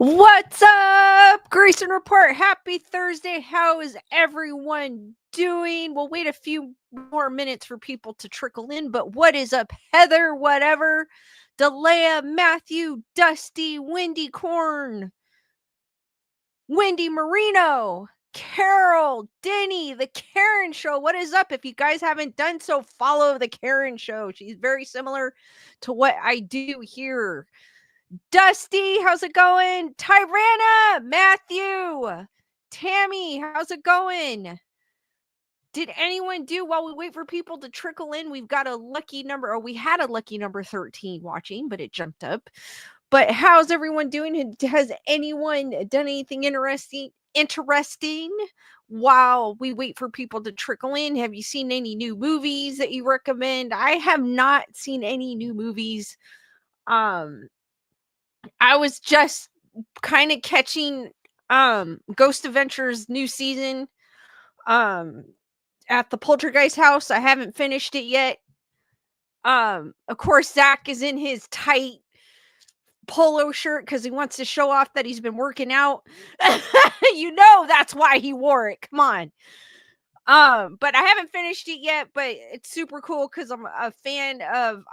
What's up, Grayson Report? Happy Thursday. How is everyone doing? We'll wait a few more minutes for people to trickle in, but what is up, Heather? Whatever. Delea, Matthew, Dusty, Wendy Corn, Wendy Marino, Carol, Denny, the Karen Show. What is up? If you guys haven't done so, follow the Karen Show. She's very similar to what I do here. Dusty, how's it going? Tyrana, Matthew, Tammy, how's it going? Did anyone do while we wait for people to trickle in? We've got a lucky number, or we had a lucky number 13 watching, but it jumped up. But how's everyone doing? Has anyone done anything interesting while we wait for people to trickle in? Have you seen any new movies that you recommend? I have not seen any new movies. I was just kind of catching Ghost Adventures new season at the Poltergeist house. I haven't finished it yet. Of course, Zach is in his tight polo shirt because he wants to show off that he's been working out. That's why he wore it. Come on. But I haven't finished it yet, but it's super cool because I'm a fan of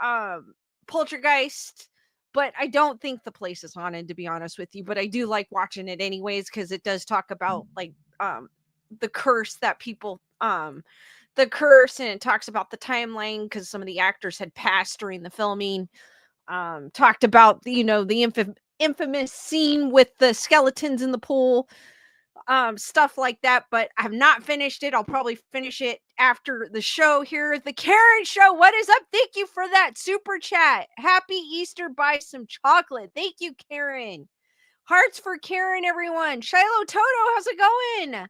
Poltergeist. But I don't think the place is haunted, to be honest with you. But I do like watching it anyways because it does talk about like the curse that people the curse, and it talks about the timeline because some of the actors had passed during the filming. Talked about the infamous scene with the skeletons in the pool. Stuff like that, but I have not finished it. I'll probably finish it after the show here. The Karen Show, what is up? Thank you for that super chat. Happy Easter, buy some chocolate. Thank you, Karen. Hearts for Karen, everyone. Shiloh Toto, how's it going?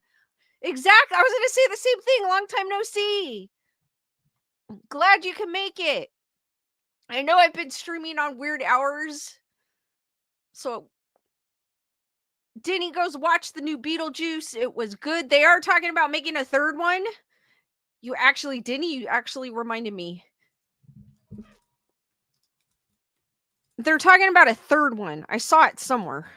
Exactly. I was going to say the same thing. Long time no see. Glad you can make it. I know I've been streaming on weird hours, so Denny goes watch the new Beetlejuice. It was good. They are talking about making a third one. You actually reminded me. They're talking about a third one. I saw it somewhere.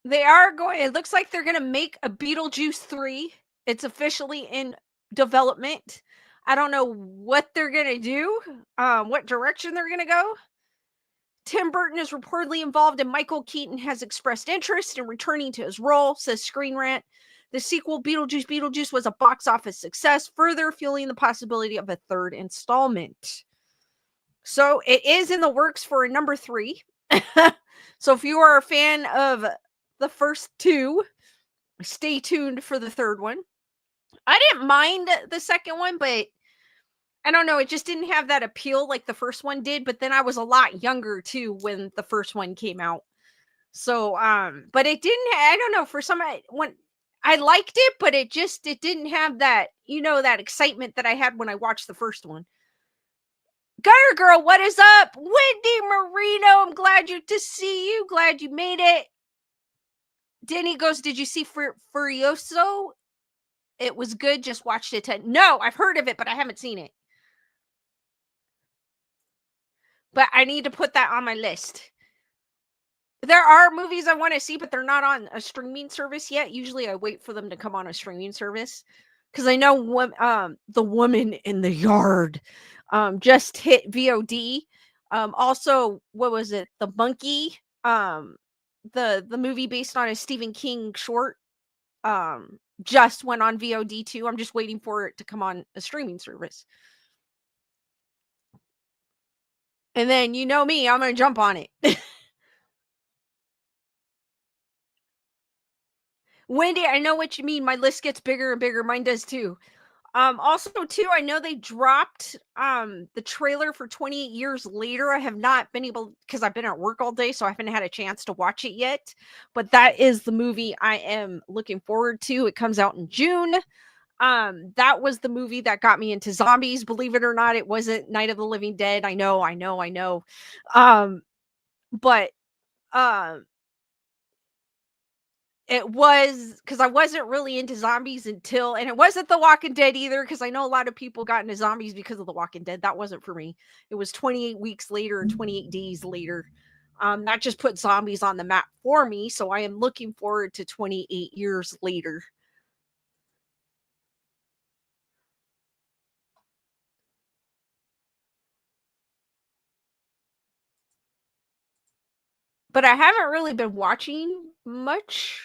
They are going, it looks like they're going to make a Beetlejuice 3. It's officially in development. I don't know what they're going to do, what direction they're going to go. Tim Burton is reportedly involved, and Michael Keaton has expressed interest in returning to his role, says Screen Rant. The sequel, Beetlejuice, was a box office success, further fueling the possibility of a third installment. So it is in the works for a number 3. So if you are a fan of the first two, stay tuned for the third one. I didn't mind the second one, but I don't know, it just didn't have that appeal like the first one did, but then I was a lot younger too when the first one came out. So but it didn't I don't know, for some when I liked it, but it didn't have that, that excitement that I had when I watched the first one. Gutter Girl, what is up? Wendy Marino, I'm glad to see you. Glad you made it. Denny goes, did you see Furioso? It was good. Just watched it. No, I've heard of it, but I haven't seen it. But I need to put that on my list. There are movies I want to see, but they're not on a streaming service yet. Usually I wait for them to come on a streaming service because I know The Woman in the Yard just hit VOD. Also, what was it? The Monkey, the movie based on a Stephen King short, just went on VOD too. I'm just waiting for it to come on a streaming service. And then, you know me, I'm going to jump on it. Wendy, I know what you mean. My list gets bigger and bigger. Mine does too. Also too, I know they dropped the trailer for 28 Years Later. I have not been able, because I've been at work all day, so I haven't had a chance to watch it yet. But that is the movie I am looking forward to. It comes out in June. That was the movie that got me into zombies. Believe it or not, it wasn't Night of the Living Dead. I know. But It was because I wasn't really into zombies until, and it wasn't The Walking Dead either, because I know a lot of people got into zombies because of The Walking Dead. That wasn't for me. It was 28 weeks later and 28 days later. That just put zombies on the map for me. So I am looking forward to 28 years later. But I haven't really been watching much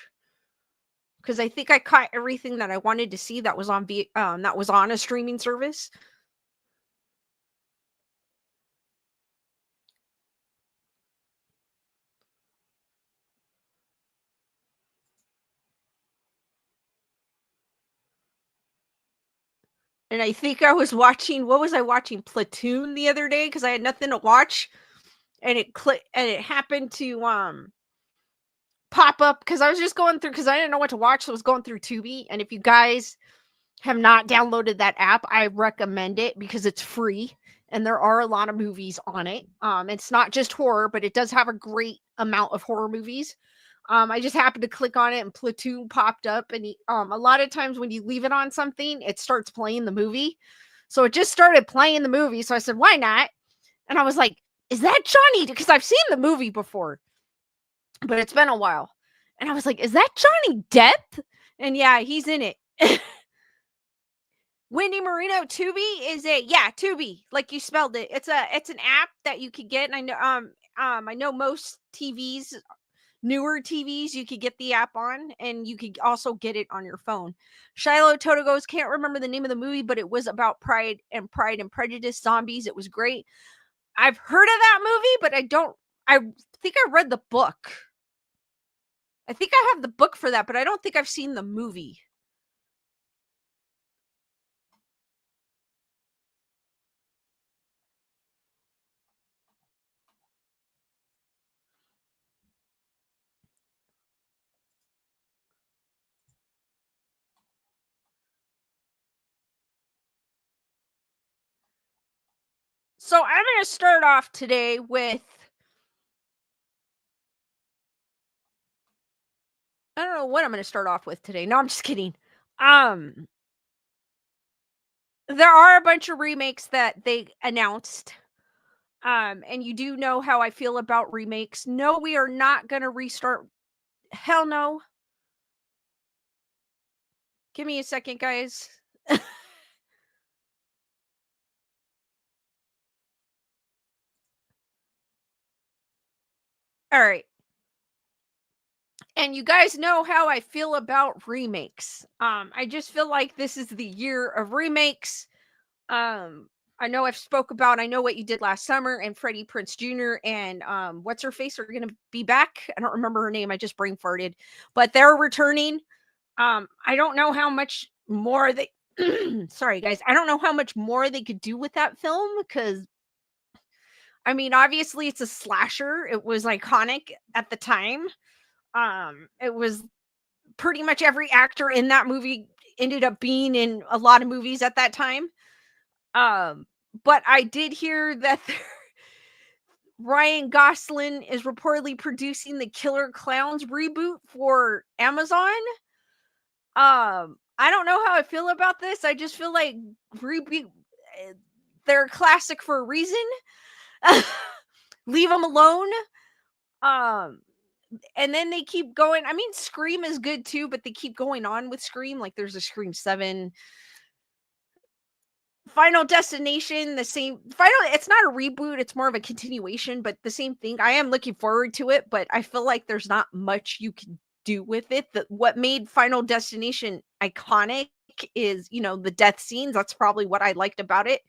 because I think I caught everything that I wanted to see that was on that was on a streaming service. And I think I was watching, what was I watching? Platoon the other day because I had nothing to watch, and it happened to pop up because I was just going through, because I didn't know what to watch, so I was going through Tubi. And if you guys have not downloaded that app, I recommend it because it's free and there are a lot of movies on it. It's not just horror, but it does have a great amount of horror movies. I just happened to click on it and Platoon popped up, and a lot of times when you leave it on something, it starts playing the movie. So it just started playing the movie. So I said, why not? And I was like, is that Johnny? Because I've seen the movie before, but it's been a while. And I was like, is that Johnny Depp? And yeah, he's in it. Wendy Marino. Tubi is a, yeah, Tubi, like you spelled it. It's an app that you could get, and I know I know most TVs, newer TVs, you could get the app on, and you could also get it on your phone. Shiloh Toto goes, can't remember the name of the movie, but it was about Pride and Prejudice zombies. It was great. I've heard of that movie, but I think I read the book. I think I have the book for that, but I don't think I've seen the movie. So I'm going to start off today with, I don't know what I'm going to start off with today. No, I'm just kidding. Um, there are a bunch of remakes that they announced. And you do know how I feel about remakes. No, we are not going to restart. Hell no. Give me a second, guys. All right. And you guys know how I feel about remakes. I just feel like this is the year of remakes. Um, I know what you did last summer, and Freddie Prince Jr. and what's her face are gonna be back. I don't remember her name, I just brain farted, but they're returning. I don't know how much more they sorry guys, I don't know how much more they could do with that film, because I mean, obviously it's a slasher. It was iconic at the time. It was pretty much every actor in that movie ended up being in a lot of movies at that time. Um, but I did hear that Ryan Gosling is reportedly producing the Killer Clowns reboot for Amazon. I don't know how I feel about this. I just feel like reboot, they're a classic for a reason. Leave them alone. Um, and then they keep going. I mean, Scream is good too, but they keep going on with Scream. Like there's a Scream 7. Final Destination, the same. It's not a reboot, it's more of a continuation, but the same thing. I am looking forward to it, but I feel like there's not much you can do with it. What made Final Destination iconic is, the death scenes. That's probably what I liked about it.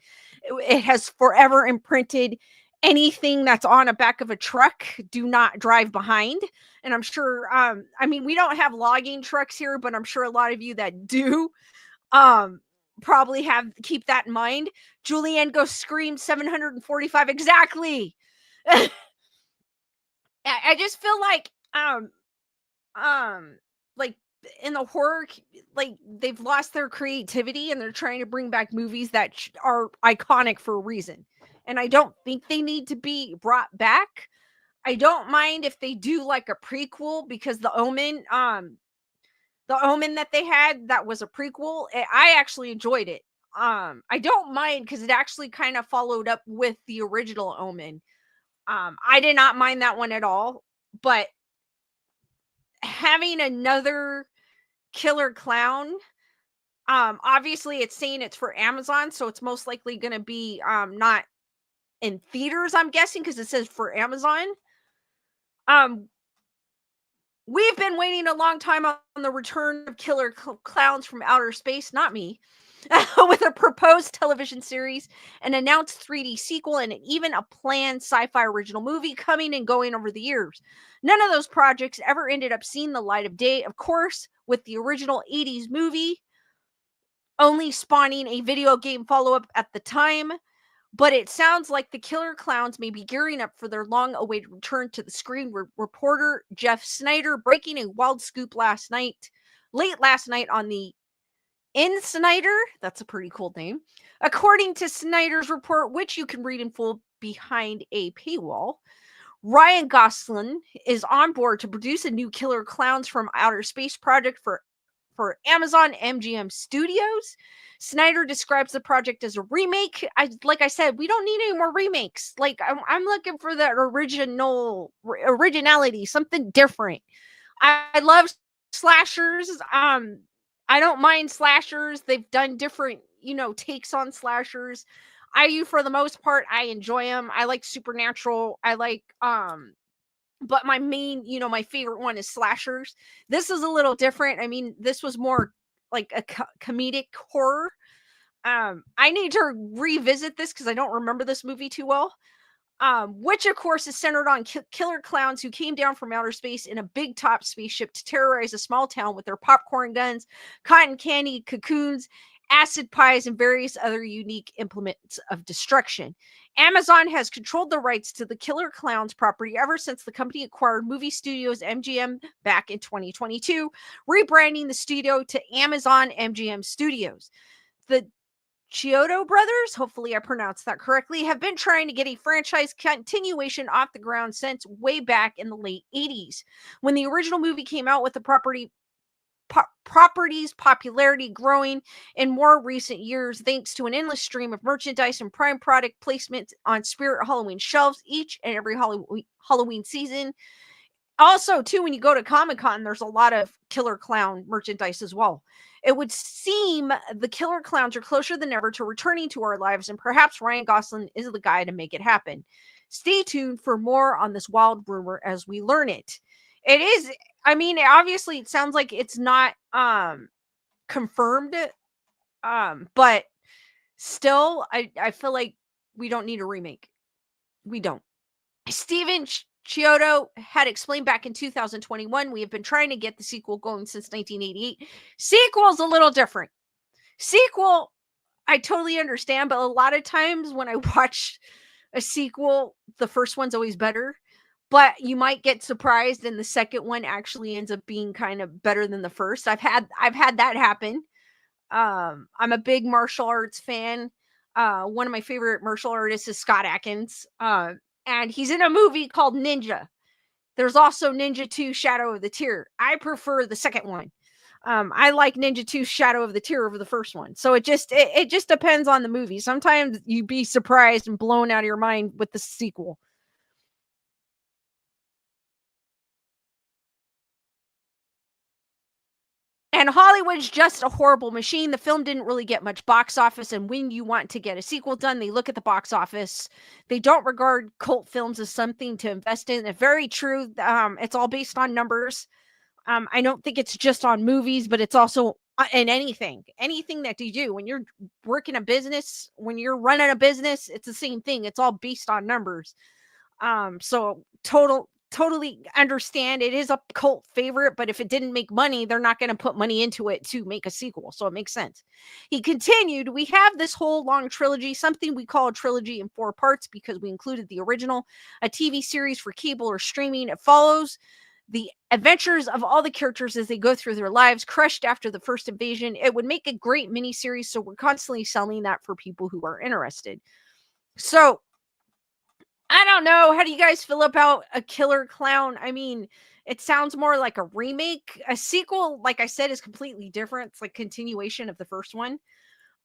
It has forever imprinted, anything that's on a back of a truck, do not drive behind. And I'm sure, I mean, we don't have logging trucks here, but I'm sure a lot of you that do, um, probably keep that in mind. Julianne goes Scream 745 exactly. I just feel um like in the horror, like they've lost their creativity and they're trying to bring back movies that are iconic for a reason. And I don't think they need to be brought back. I don't mind if they do like a prequel, because The Omen, The Omen that they had, that was a prequel. I actually enjoyed it. I don't mind because it actually kind of followed up with the original Omen. I did not mind that one at all, but having another killer clown, obviously it's saying it's for Amazon, so it's most likely going to be not in theaters, I'm guessing, because it says for Amazon. Um, we've been waiting a long time on the return of killer clowns from outer space, not me, with a proposed television series, an announced 3D sequel, and even a planned sci-fi original movie coming and going over the years. None of those projects ever ended up seeing the light of day, of course, with the original 80s movie only spawning a video game follow-up at the time. But it sounds like the killer clowns may be gearing up for their long-awaited return to the screen. Reporter Jeff Snyder breaking a wild scoop late last night on the Snyder. That's a pretty cool name. According to Snyder's report, which you can read in full behind a paywall, Ryan Gosling is on board to produce a new Killer Clowns from Outer Space project for Amazon MGM Studios. Snyder describes the project as a remake. Like I said, we don't need any more remakes. Like I'm looking for that originality, something different. I love slashers. I don't mind slashers. They've done different, takes on slashers. For the most part, I enjoy them. I like supernatural. I like but my main, my favorite one is slashers. This is a little different. I mean, this was more like a comedic horror. I need to revisit this because I don't remember this movie too well. Which of course is centered on killer clowns who came down from outer space in a big top spaceship to terrorize a small town with their popcorn guns, cotton candy cocoons, acid pies, and various other unique implements of destruction. Amazon has controlled the rights to the Killer Clowns property ever since the company acquired movie studios MGM back in 2022, rebranding the studio to Amazon MGM Studios. The Chiodo brothers, hopefully I pronounced that correctly, have been trying to get a franchise continuation off the ground since way back in the late 80s. When the original movie came out, with the property's popularity growing in more recent years thanks to an endless stream of merchandise and prime product placements on Spirit Halloween shelves each and every Halloween season. Also, too, when you go to Comic-Con, there's a lot of killer clown merchandise as well. It would seem the killer clowns are closer than ever to returning to our lives, and perhaps Ryan Gosling is the guy to make it happen. Stay tuned for more on this wild rumor as we learn it. It is, I mean, obviously it sounds like it's not confirmed, but still, I feel like we don't need a remake. We don't. Steven Chiodo had explained back in 2021, we have been trying to get the sequel going since 1988. Sequel's a little different. Sequel, I totally understand, but a lot of times when I watch a sequel, the first one's always better. But you might get surprised and the second one actually ends up being kind of better than the first. I've had that happen. I'm a big martial arts fan. One of my favorite martial artists is Scott Adkins. And he's in a movie called Ninja. There's also Ninja 2 Shadow of the Tear. I prefer the second one. I like Ninja 2 Shadow of the Tear over the first one. So it just depends on the movie. Sometimes you'd be surprised and blown out of your mind with the sequel. And Hollywood's just a horrible machine. The film didn't really get much box office, and when you want to get a sequel done, they look at the box office. They don't regard cult films as something to invest in. It's very true. It's all based on numbers. I don't think it's just on movies, but it's also in anything that you do. When you're working a business, when you're running a business, it's the same thing. It's all based on numbers. So totally understand it is a cult favorite, but if it didn't make money, they're not going to put money into it to make a sequel. So it makes sense. He continued, we have this whole long trilogy, something we call a trilogy in 4 parts because we included the original, a TV series for cable or streaming. It follows the adventures of all the characters as they go through their lives, crushed after the first invasion. It would make a great miniseries, so we're constantly selling that for people who are interested. So I don't know. How do you guys feel about a killer clown? I mean, it sounds more like a remake. A sequel, like I said, is completely different. It's like continuation of the first one.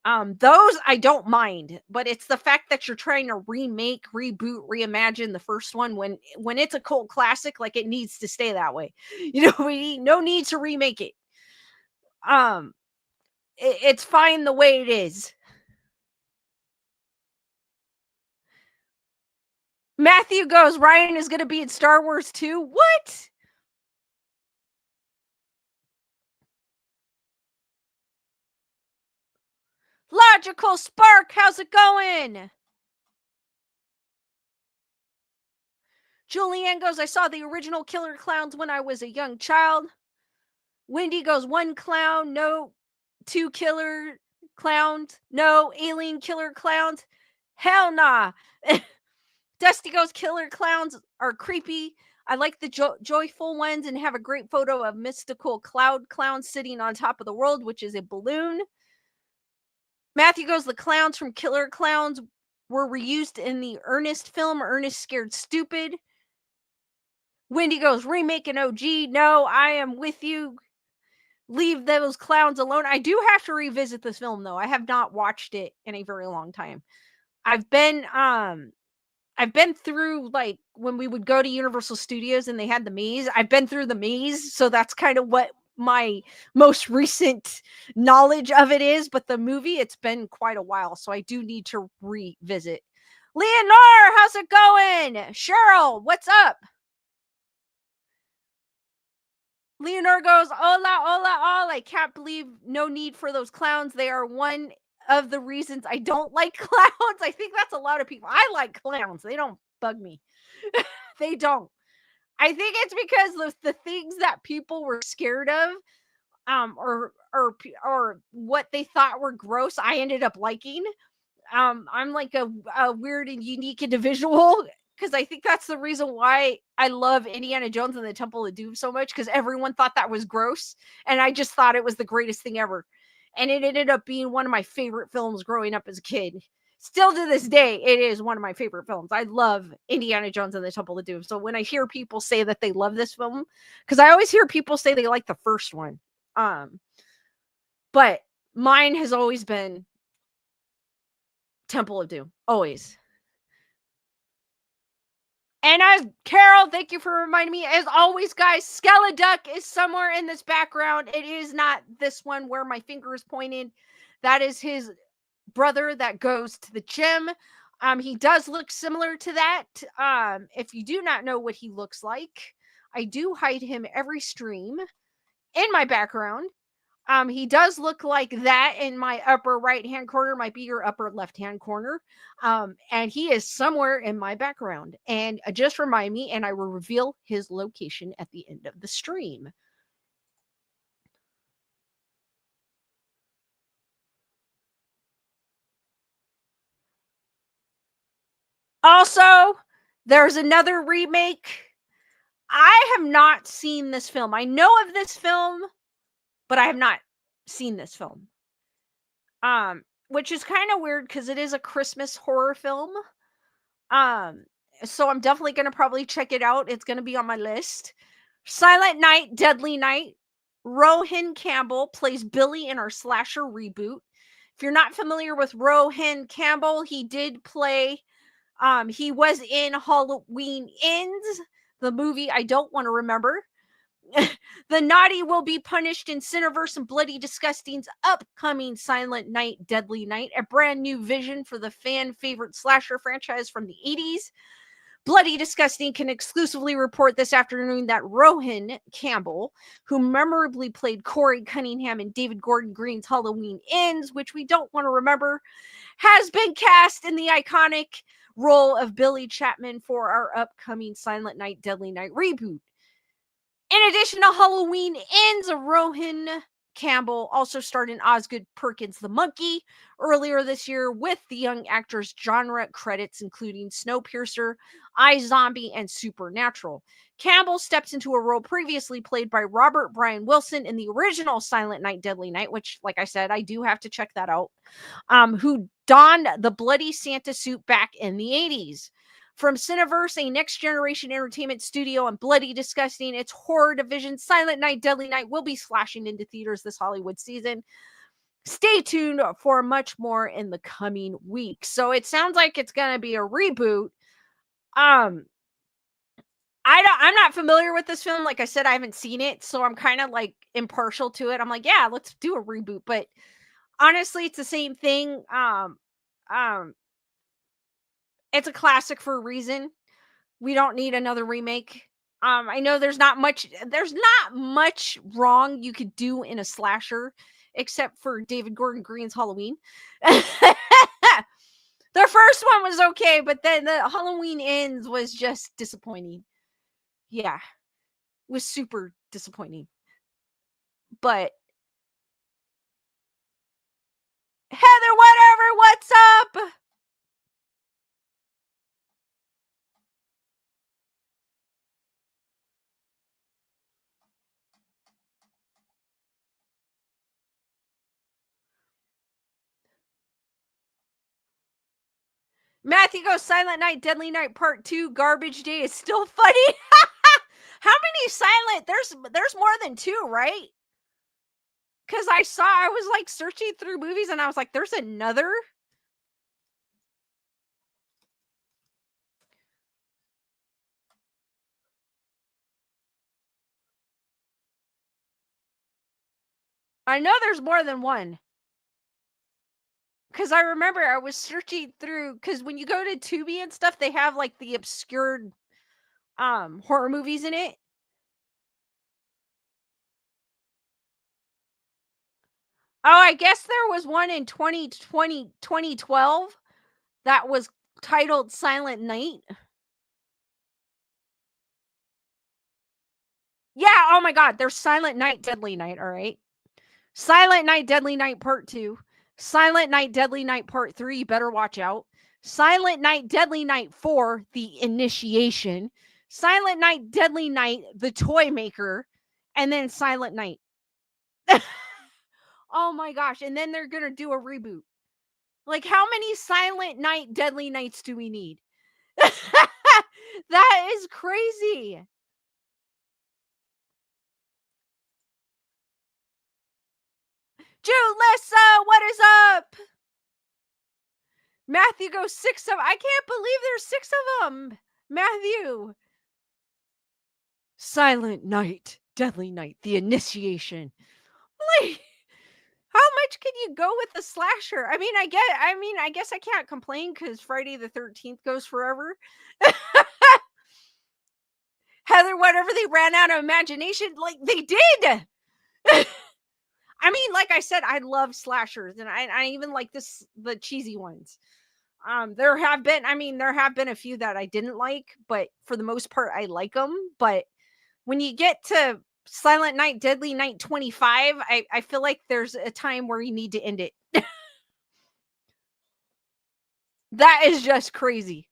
Those I don't mind, but it's the fact that you're trying to remake, reboot, reimagine the first one when it's a cult classic, like it needs to stay that way. We need no need to remake it. Um, it's fine the way it is. Matthew goes, Ryan is going to be in Star Wars too. What? Logical Spark, how's it going? Julianne goes, I saw the original Killer Clowns when I was a young child. Wendy goes, one clown, no. Two killer clowns, no. Alien killer clowns, hell nah. Dusty goes, killer clowns are creepy. I like the joyful ones and have a great photo of mystical cloud clown sitting on top of the world, which is a balloon. Matthew goes, the clowns from Killer Clowns were reused in the Ernest film, Ernest Scared Stupid. Wendy goes, remake an OG. No, I am with you. Leave those clowns alone. I do have to revisit this film though. I have not watched it in a very long time. I've been I've been through like when we would go to Universal Studios and they had the maze. I've been through the maze, so that's kind of what my most recent knowledge of it is. But the movie, it's been quite a while, so I do need to revisit. Leonore, how's it going? Cheryl, what's up? Leonore goes, hola, hola, hola. I can't believe no need for those clowns. They are one of the reasons I don't like clowns. I think that's a lot of people. I like clowns. They don't bug me. They don't. I think it's because the things that people were scared of, or what they thought were gross, I ended up liking. I'm like a weird and unique individual because I think that's the reason why I love Indiana Jones and the Temple of Doom so much, because everyone thought that was gross and I just thought it was the greatest thing ever. And it ended up being one of my favorite films growing up as a kid. Still to this day, it is one of my favorite films. I love Indiana Jones and the Temple of Doom. So when I hear people say that they love this film, because I always hear people say they like the first one, um, but mine has always been Temple of Doom. Always. And as Carol, thank you for reminding me. As always, guys, Skeleduck is somewhere in this background. It is not this one where my finger is pointed. That is his brother that goes to the gym. He does look similar to that. If you do not know what he looks like, I do hide him every stream in my background. He does look like that in my upper right hand corner, might be your upper left hand corner. And he is somewhere in my background. And just remind me, and I will reveal his location at the end of the stream. Also, there's another remake. I have not seen this film. I know of this film, but I have not seen this film. Which is kind of weird because it is a Christmas horror film. Um, so I'm definitely gonna probably check it out. It's gonna be on my list. Silent Night, Deadly Night. Rohan Campbell plays Billy in our slasher reboot. If you're not familiar with Rohan Campbell, he did play. He was in Halloween Ends, the movie I don't want to remember. The naughty will be punished in Cineverse and Bloody Disgusting's upcoming Silent Night, Deadly Night, a brand new vision for the fan favorite slasher franchise from the 80s. Bloody Disgusting can exclusively report this afternoon that Rohan Campbell, who memorably played Corey Cunningham in David Gordon Green's Halloween Ends, which we don't want to remember, has been cast in the iconic role of Billy Chapman for our upcoming Silent Night, Deadly Night reboot. In addition to Halloween Ends, Rohan Campbell also starred in Osgood Perkins' The Monkey earlier this year with the young actor's genre credits, including Snowpiercer, iZombie, and Supernatural. Campbell steps into a role previously played by Robert Brian Wilson in the original Silent Night, Deadly Night, which, like I said, I do have to check that out, who donned the bloody Santa suit back in the 80s. From Cineverse, a next generation entertainment studio, and Bloody Disgusting, its horror division, Silent Night, Deadly Night, will be slashing into theaters this Hollywood season. Stay tuned for much more in the coming weeks. So it sounds like it's going to be a reboot. I'm not familiar with this film. Like I said, I haven't seen it, so I'm kind of like impartial to it. I'm like, yeah, let's do a reboot. But honestly, it's the same thing. Um, it's a classic for a reason. We don't need another remake. I know there's not much wrong you could do in a slasher, except for David Gordon Green's Halloween. The first one was okay, but then the Halloween Ends was just disappointing. Yeah, was super disappointing. But Heather, whatever, what's up? Matthew goes, Silent Night, Deadly Night Part 2, Garbage Day is still funny. How many silent? There's more than 2, right? Because I was like searching through movies and I was like, there's another? I know there's more than one. Because I remember I was searching through, because when you go to Tubi and stuff, they have like the obscured horror movies in it. Oh, I guess there was one in 2012 that was titled Silent Night. Yeah, oh my god, there's Silent Night, Deadly Night, all right? Silent Night, Deadly Night Part 2. Silent Night, Deadly Night Part 3, you better watch out. Silent Night, Deadly Night 4, The Initiation. Silent Night, Deadly Night, The Toy Maker. And then Silent Night. Oh my gosh, and then they're gonna do a reboot. Like, how many Silent Night, Deadly Nights do we need? That is crazy. Julissa, what is up? Matthew goes 6 of. I can't believe there's 6 of them. Matthew. Silent Night, Deadly Night, The Initiation. Like, how much can you go with the slasher? I mean, I guess I can't complain because Friday the 13th goes forever. Heather, whatever, they ran out of imagination, like they did. I mean, like I said, I love slashers, and I even like the cheesy ones. There have been a few that I didn't like, but for the most part, I like them. But when you get to Silent Night, Deadly Night 25, I feel like there's a time where you need to end it. That is just crazy.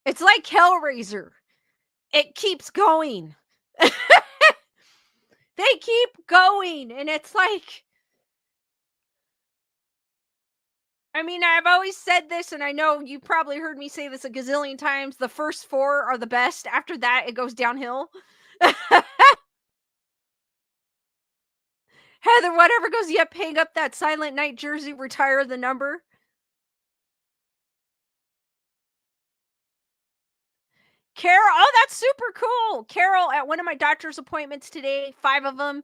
It's like Hellraiser. It keeps going. They keep going, and it's like, I mean, I've always said this, and I know you probably heard me say this a gazillion times. The first 4 are the best. After that, it goes downhill. Heather, whatever goes, yep, hang up that Silent Night jersey, retire the number. Carol, oh, that's super cool. Carol, at one of my doctor's appointments today, 5 of them.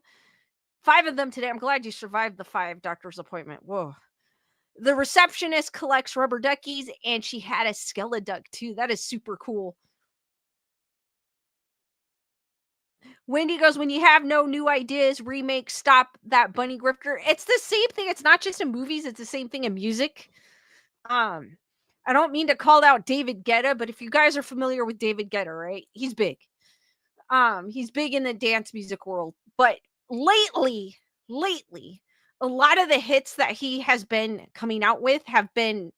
5 of them today. I'm glad you survived the 5 doctor's appointment. Whoa. The receptionist collects rubber duckies, and she had a skeleduck too. That is super cool. Wendy goes, when you have no new ideas, remake, stop that bunny grifter. It's the same thing. It's not just in movies, it's the same thing in music. I don't mean to call out David Guetta, but if you guys are familiar with David Guetta, right? He's big. He's big in the dance music world. But lately, a lot of the hits that he has been coming out with have been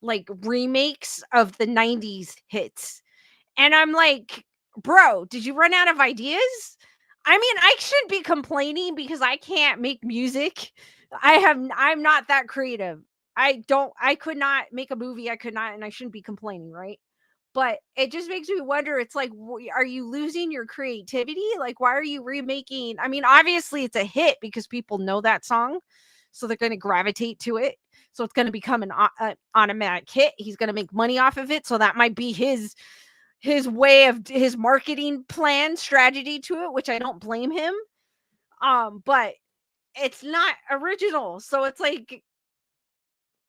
like remakes of the 90s hits. And I'm like, bro, did you run out of ideas? I mean, I shouldn't be complaining because I can't make music. I'm not that creative. I could not make a movie. I could not, and I shouldn't be complaining, right? But it just makes me wonder, it's like, are you losing your creativity? Like, why are you remaking? I mean, obviously it's a hit because people know that song, so they're going to gravitate to it. So it's going to become an automatic hit. He's going to make money off of it. So that might be his way of his marketing plan strategy to it, which I don't blame him. But it's not original. So it's like,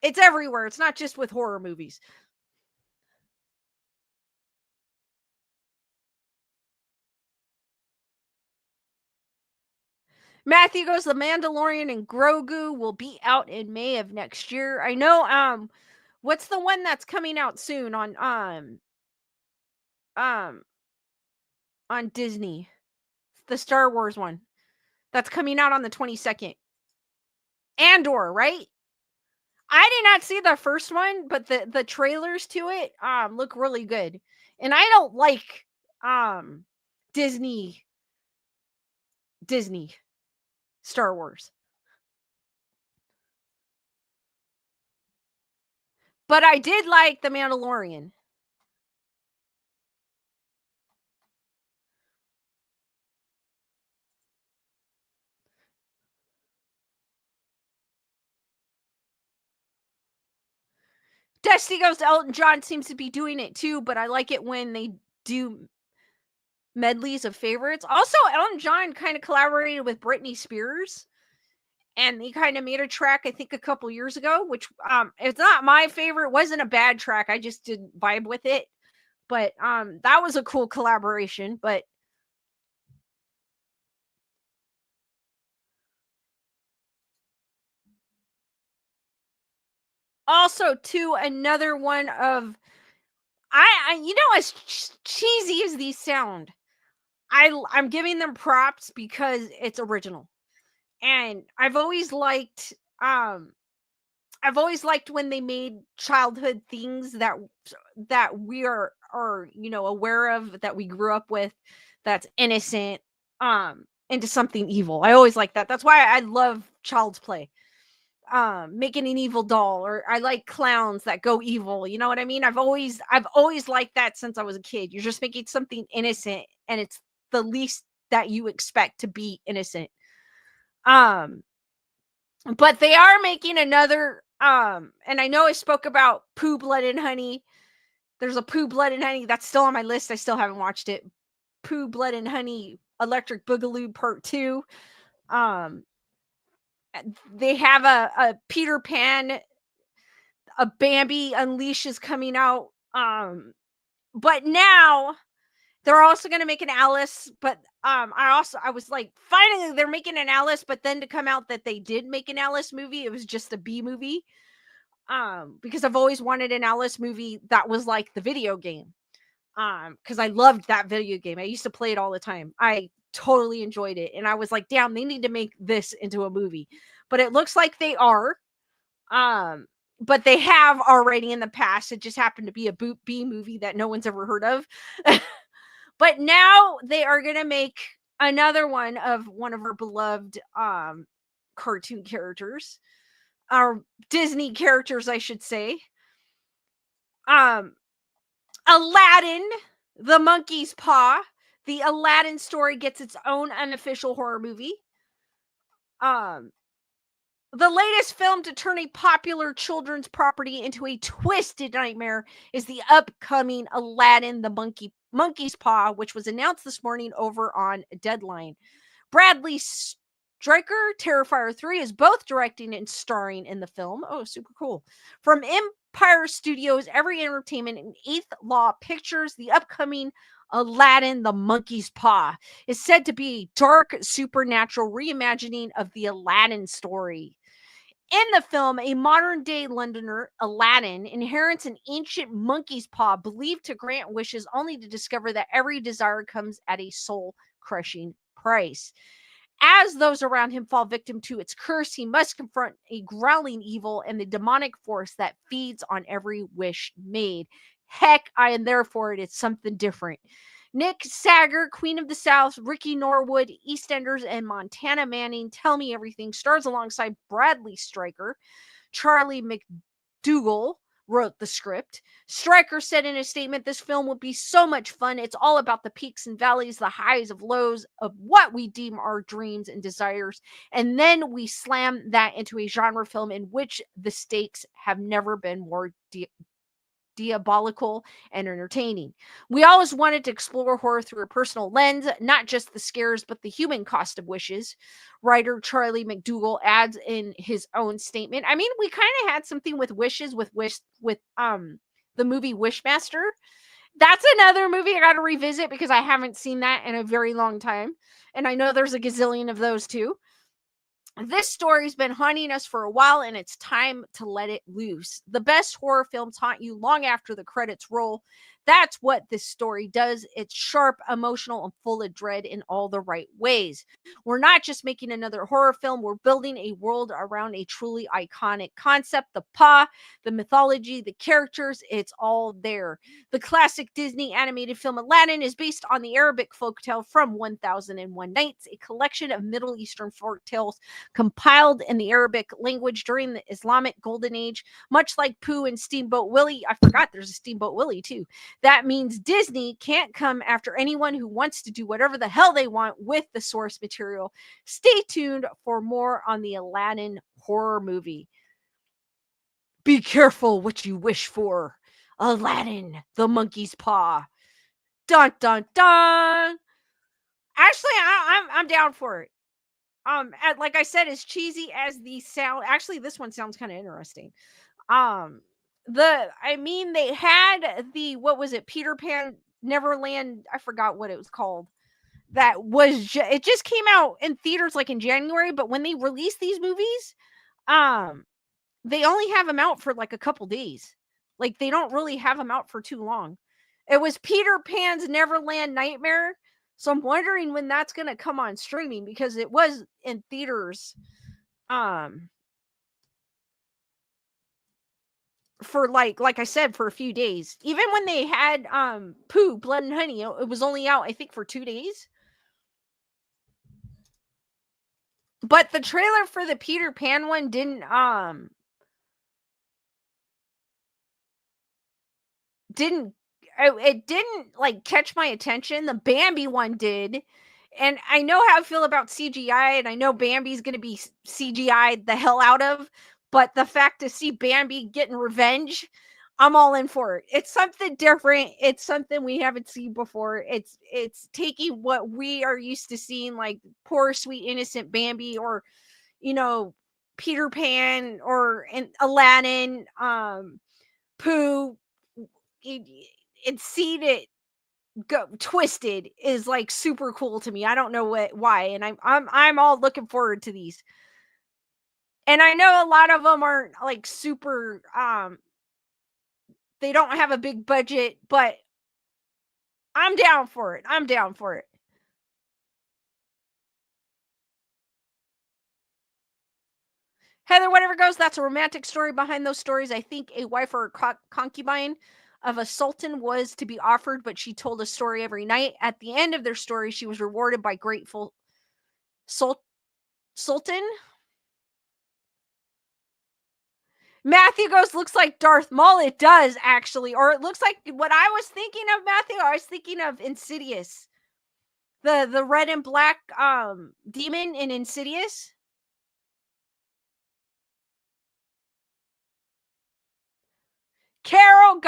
it's everywhere. It's not just with horror movies. Matthew goes, The Mandalorian and Grogu will be out in May of next year. I know. What's the one that's coming out soon um on Disney? The Star Wars one that's coming out on the 22nd. Andor, right? I did not see the first one, but the trailers to it look really good. And I don't like um Disney Disney Star Wars. But I did like The Mandalorian. Destiny Goes to Elton John seems to be doing it too, but I like it when they do medleys of favorites. Also, Elton John kind of collaborated with Britney Spears, and they kind of made a track, I think, a couple years ago, which it's not my favorite. It wasn't a bad track. I just didn't vibe with it. But that was a cool collaboration. But also, too, another one of you know, as cheesy as these sound, I'm giving them props because it's original. And I've always liked when they made childhood things that we are, you know, aware of, that we grew up with, that's innocent, into something evil. I always like that. That's why I love Child's Play. Making an evil doll, or I like clowns that go evil. You know what I mean? I've always liked that since I was a kid. You're just making something innocent, and it's the least that you expect to be innocent. Um, but they are making another, and I know I spoke about Pooh Blood and Honey. There's a Pooh Blood and Honey that's still on my list. I still haven't watched it. Pooh Blood and Honey Electric Boogaloo Part 2. Um they have a Peter Pan, a Bambi Unleash is coming out. But now they're also going to make an Alice, but I was like, finally they're making an Alice, but then to come out that they did make an Alice movie, it was just a B movie. Because I've always wanted an Alice movie that was like the video game. Because I loved that video game. I used to play it all the time. I totally enjoyed it. And I was like, damn, they need to make this into a movie. But it looks like they are. Um, but they have already in the past. It just happened to be a B movie that no one's ever heard of. But now they are gonna make another one of one of our beloved cartoon characters. Our Disney characters, I should say. Um Aladdin, the Monkey's Paw. The Aladdin story gets its own unofficial horror movie. Um, the latest film to turn a popular children's property into a twisted nightmare is the upcoming Aladdin, the Monkey's Paw, which was announced this morning over on Deadline. Bradley Stryker, Terrifier 3, is both directing and starring in the film. Oh, super cool. From Empire Studios, Every Entertainment, and Eighth Law Pictures, the upcoming Aladdin, the Monkey's Paw is said to be a dark, supernatural reimagining of the Aladdin story. In the film, a modern day Londoner, Aladdin, inherits an ancient monkey's paw believed to grant wishes, only to discover that every desire comes at a soul crushing price. As those around him fall victim to its curse, he must confront a growling evil and the demonic force that feeds on every wish made. Heck, I am there for it. It's something different. Nick Sager, Queen of the South, Ricky Norwood, EastEnders, and Montana Manning, Tell Me Everything, stars alongside Bradley Stryker. Charlie McDougall wrote the script. Stryker said in a statement, "This film will be so much fun. It's all about the peaks and valleys, the highs of lows of what we deem our dreams and desires. And then we slam that into a genre film in which the stakes have never been more diabolical and entertaining. We always wanted to explore horror through a personal lens, not just the scares, but the human cost of wishes." Writer Charlie McDougall adds in his own statement. I mean, we kind of had something with wishes with the movie Wishmaster. That's another movie I got to revisit because I haven't seen that in a very long time. And I know there's a gazillion of those too. This story's been haunting us for a while, and it's time to let it loose. The best horror films haunt you long after the credits roll. That's what this story does. It's sharp, emotional, and full of dread in all the right ways. We're not just making another horror film, we're building a world around a truly iconic concept. The Pa, the mythology, the characters, it's all there. The classic Disney animated film Aladdin is based on the Arabic folktale from 1001 Nights, a collection of Middle Eastern folk tales compiled in the Arabic language during the Islamic Golden Age. Much like Pooh and Steamboat Willie, I forgot there's a Steamboat Willie too. That means Disney can't come after anyone who wants to do whatever the hell they want with the source material. Stay tuned for more on the Aladdin horror movie. Be careful what you wish for. Aladdin, the monkey's paw. Dun dun dun. Actually, I'm down for it. Like I said, as cheesy as the sound, actually, this one sounds kind of interesting. Um, they had what was it, Peter Pan Neverland? I forgot what it was called. It just came out in theaters like in January, but when they release these movies, um, they only have them out for like a couple days. Like they don't really have them out for too long. It was Peter Pan's Neverland Nightmare. So I'm wondering when that's going to come on streaming because it was in theaters um for like I said, for a few days. Even when they had Pooh Blood and Honey, it was only out I think for 2 days. But the trailer for the Peter Pan one didn't it didn't like catch my attention. The Bambi one did. And I know how I feel about CGI, and I know Bambi's going to be CGI'd the hell out of, but the fact to see Bambi getting revenge, I'm all in for it. It's something different. It's something we haven't seen before. It's taking what we are used to seeing, like poor sweet innocent Bambi, or Peter Pan, or Aladdin, Pooh, and seeing it go twisted is like super cool to me. I don't know why, and I'm all looking forward to these. And I know a lot of them aren't like super they don't have a big budget, but I'm down for it. I'm down for it. Heather, whatever goes, that's a romantic story behind those stories. I think a wife or a concubine of a sultan was to be offered, but she told a story every night. At the end of their story, she was rewarded by grateful sultan. Matthew goes, looks like Darth Maul. It does, actually. Or it looks like what I was thinking of, Matthew. I was thinking of Insidious. The red and black demon in Insidious. Carol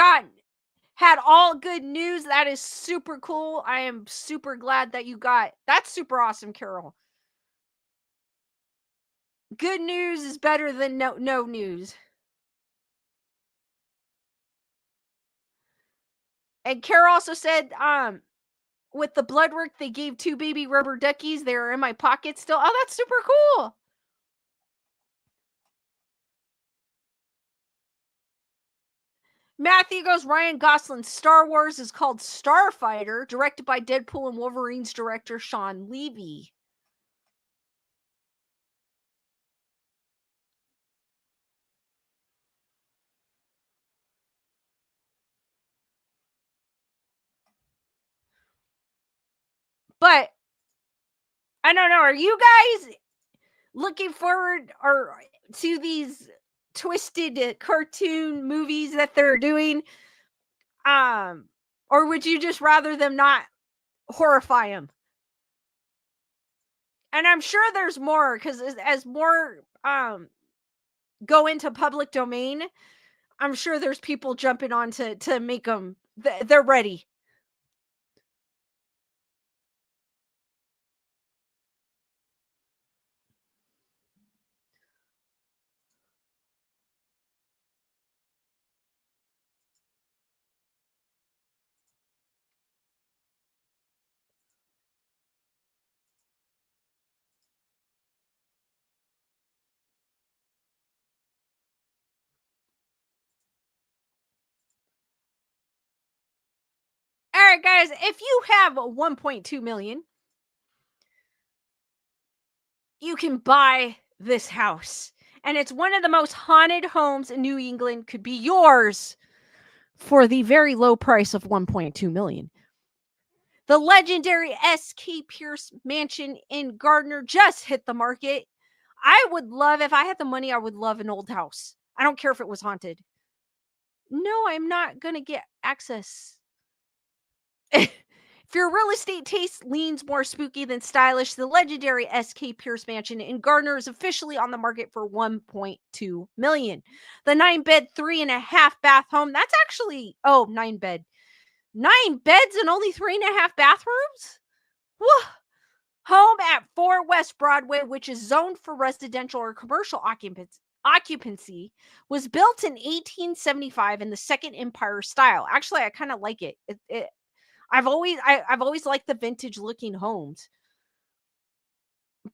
had all good news. That is super cool. I am super glad that you got. That's super awesome, Carol. Good news is better than no news. And Carol also said, with the blood work, they gave 2 baby rubber duckies. They're in my pocket still. Oh, that's super cool. Matthew goes, Ryan Gosling's Star Wars is called Starfighter, directed by Deadpool and Wolverine's director Sean Levy. I don't know. Are you guys looking forward or to these twisted cartoon movies that they're doing? Um, or would you just rather them not horrify them? And I'm sure there's more because as more go into public domain, I'm sure there's people jumping on to make them. They're ready. All right, guys. If you have 1.2 million, you can buy this house, and it's one of the most haunted homes in New England. Could be yours for the very low price of 1.2 million. The legendary S.K. Pierce Mansion in Gardner just hit the market. I would love, if I had the money, I would love an old house. I don't care if it was haunted. No, I'm not going to get access. If your real estate taste leans more spooky than stylish, the legendary S.K. Pierce Mansion in Gardner is officially on the market for 1.2 million. The 9-bed, 3.5 bath home. That's actually 9-bed. 9 beds and only 3.5 bathrooms? Whoa. Home at 4 West Broadway, which is zoned for residential or commercial occupancy, was built in 1875 in the Second Empire style. Actually, I kind of like it. I've always liked the vintage looking homes.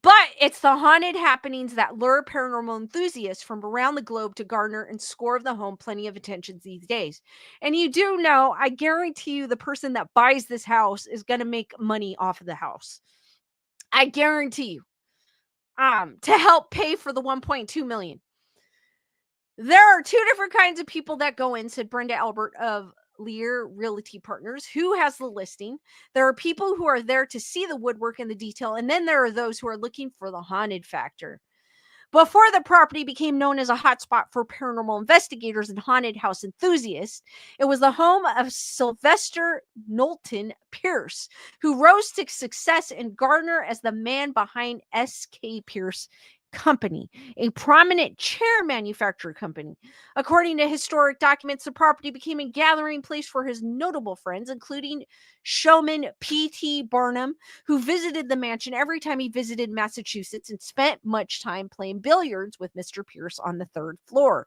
But it's the haunted happenings that lure paranormal enthusiasts from around the globe to garner and score of the home plenty of attention these days. And you do know, I guarantee you, the person that buys this house is going to make money off of the house. I guarantee you. To help pay for the 1.2 million. There are two different kinds of people that go in, said Brenda Albert of Lear Realty Partners, who has the listing. There are people who are there to see the woodwork and the detail, and then there are those who are looking for the haunted factor. Before the property became known as a hotspot for paranormal investigators and haunted house enthusiasts, it was the home of Sylvester Knowlton Pierce, who rose to success in Gardner as the man behind S.K. Pierce Company, a prominent chair manufacturer company. According to historic documents, the property became a gathering place for his notable friends, including showman P.T. Barnum, who visited the mansion every time he visited Massachusetts and spent much time playing billiards with Mr. Pierce on the 3rd floor.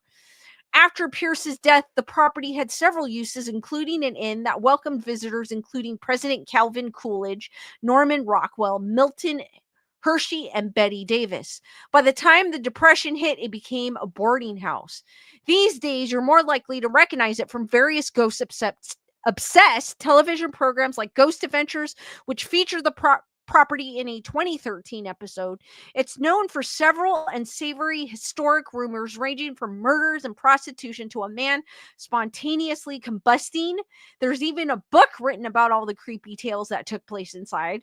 After Pierce's death, the property had several uses, including an inn that welcomed visitors, including President Calvin Coolidge, Norman Rockwell, Milton Hershey, and Betty Davis. By the time the Depression hit, it became a boarding house. These days, you're more likely to recognize it from various ghost obsessed television programs like Ghost Adventures, which feature the property in a 2013 episode. It's known for several unsavory historic rumors ranging from murders and prostitution to a man spontaneously combusting. There's even a book written about all the creepy tales that took place inside.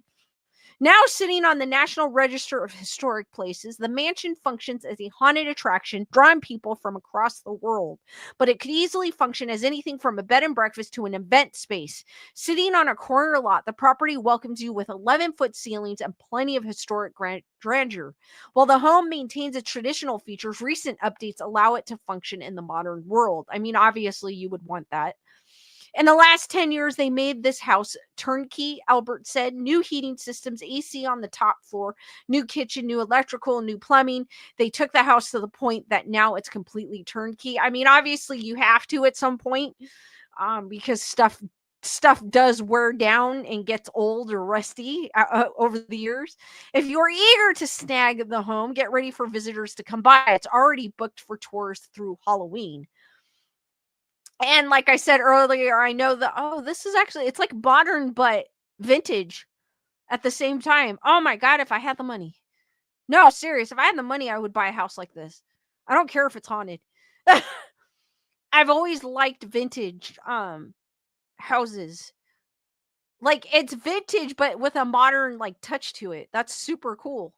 Now sitting on the National Register of Historic Places, the mansion functions as a haunted attraction, drawing people from across the world. But it could easily function as anything from a bed and breakfast to an event space. Sitting on a corner lot, the property welcomes you with 11-foot ceilings and plenty of historic grandeur. While the home maintains its traditional features, recent updates allow it to function in the modern world. I mean, obviously, you would want that. In the last 10 years, they made this house turnkey, Albert said. New heating systems, AC on the top floor, new kitchen, new electrical, new plumbing. They took the house to the point that now it's completely turnkey. I mean, obviously, you have to at some point because stuff does wear down and gets old or rusty over the years. If you're eager to snag the home, get ready for visitors to come by. It's already booked for tours through Halloween. And like I said earlier, I know that, this is actually, it's like modern, but vintage at the same time. Oh my God, if I had the money. No, serious. If I had the money, I would buy a house like this. I don't care if it's haunted. I've always liked vintage houses. Like, it's vintage, but with a modern, like, touch to it. That's super cool.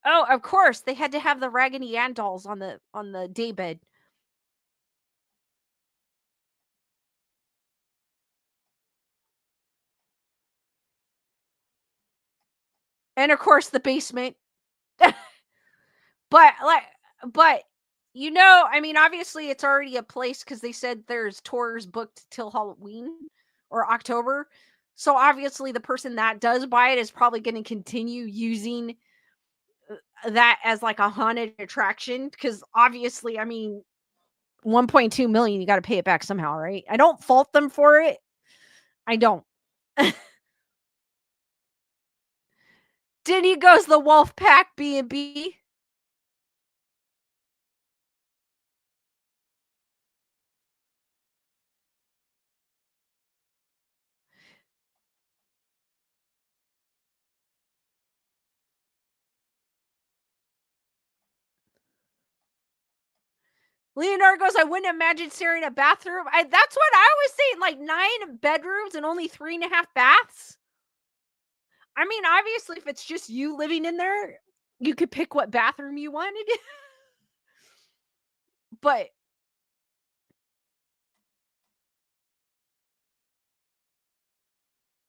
Oh, of course, they had to have the Raggedy Ann dolls on the daybed. And, of course, the basement. But, like but, I mean, obviously, it's already a place because they said there's tours booked till Halloween or October. So, obviously, the person that does buy it is probably gonna continue using that as, like, a haunted attraction. Because obviously, I mean, 1.2 million, you gotta pay it back somehow, right? I don't fault them for it. I don't. Diddy goes the Wolf Pack B&B. Leonardo goes, "I wouldn't imagine sharing a bathroom." That's what I was saying, like 9 bedrooms and only 3.5 baths? I mean, obviously, if it's just you living in there, you could pick what bathroom you wanted. But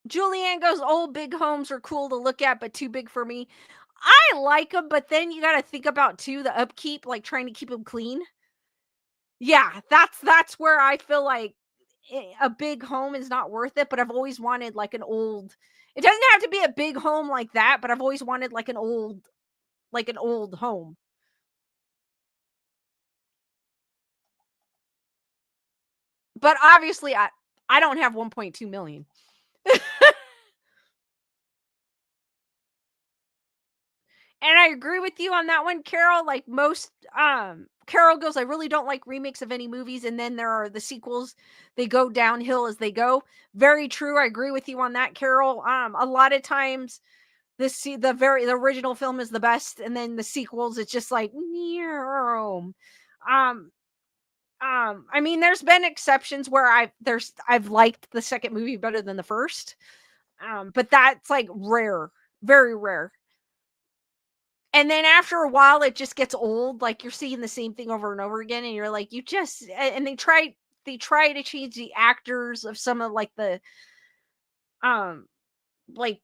Julianne goes, "Old big homes are cool to look at, but too big for me." I like them, but then you gotta think about, too, the upkeep, like, trying to keep them clean. Yeah, that's where I feel like a big home is not worth it, but I've always wanted, like, an old it doesn't have to be a big home like that, but I've always wanted, like, an old home. But, obviously, I don't have 1.2 million. And I agree with you on that one, Carol. Like most, Carol goes, "I really don't like remakes of any movies, and then there are the sequels. They go downhill as they go." Very true. I agree with you on that, Carol. A lot of times the original film is the best, and then the sequels, it's just like, "Meow." Um, I mean, there's been exceptions where I've liked the second movie better than the first. But that's like rare, very rare. And then after a while, it just gets old, like, you're seeing the same thing over and over again, and you're like, "You just" and they try to change the actors of some of, like, like,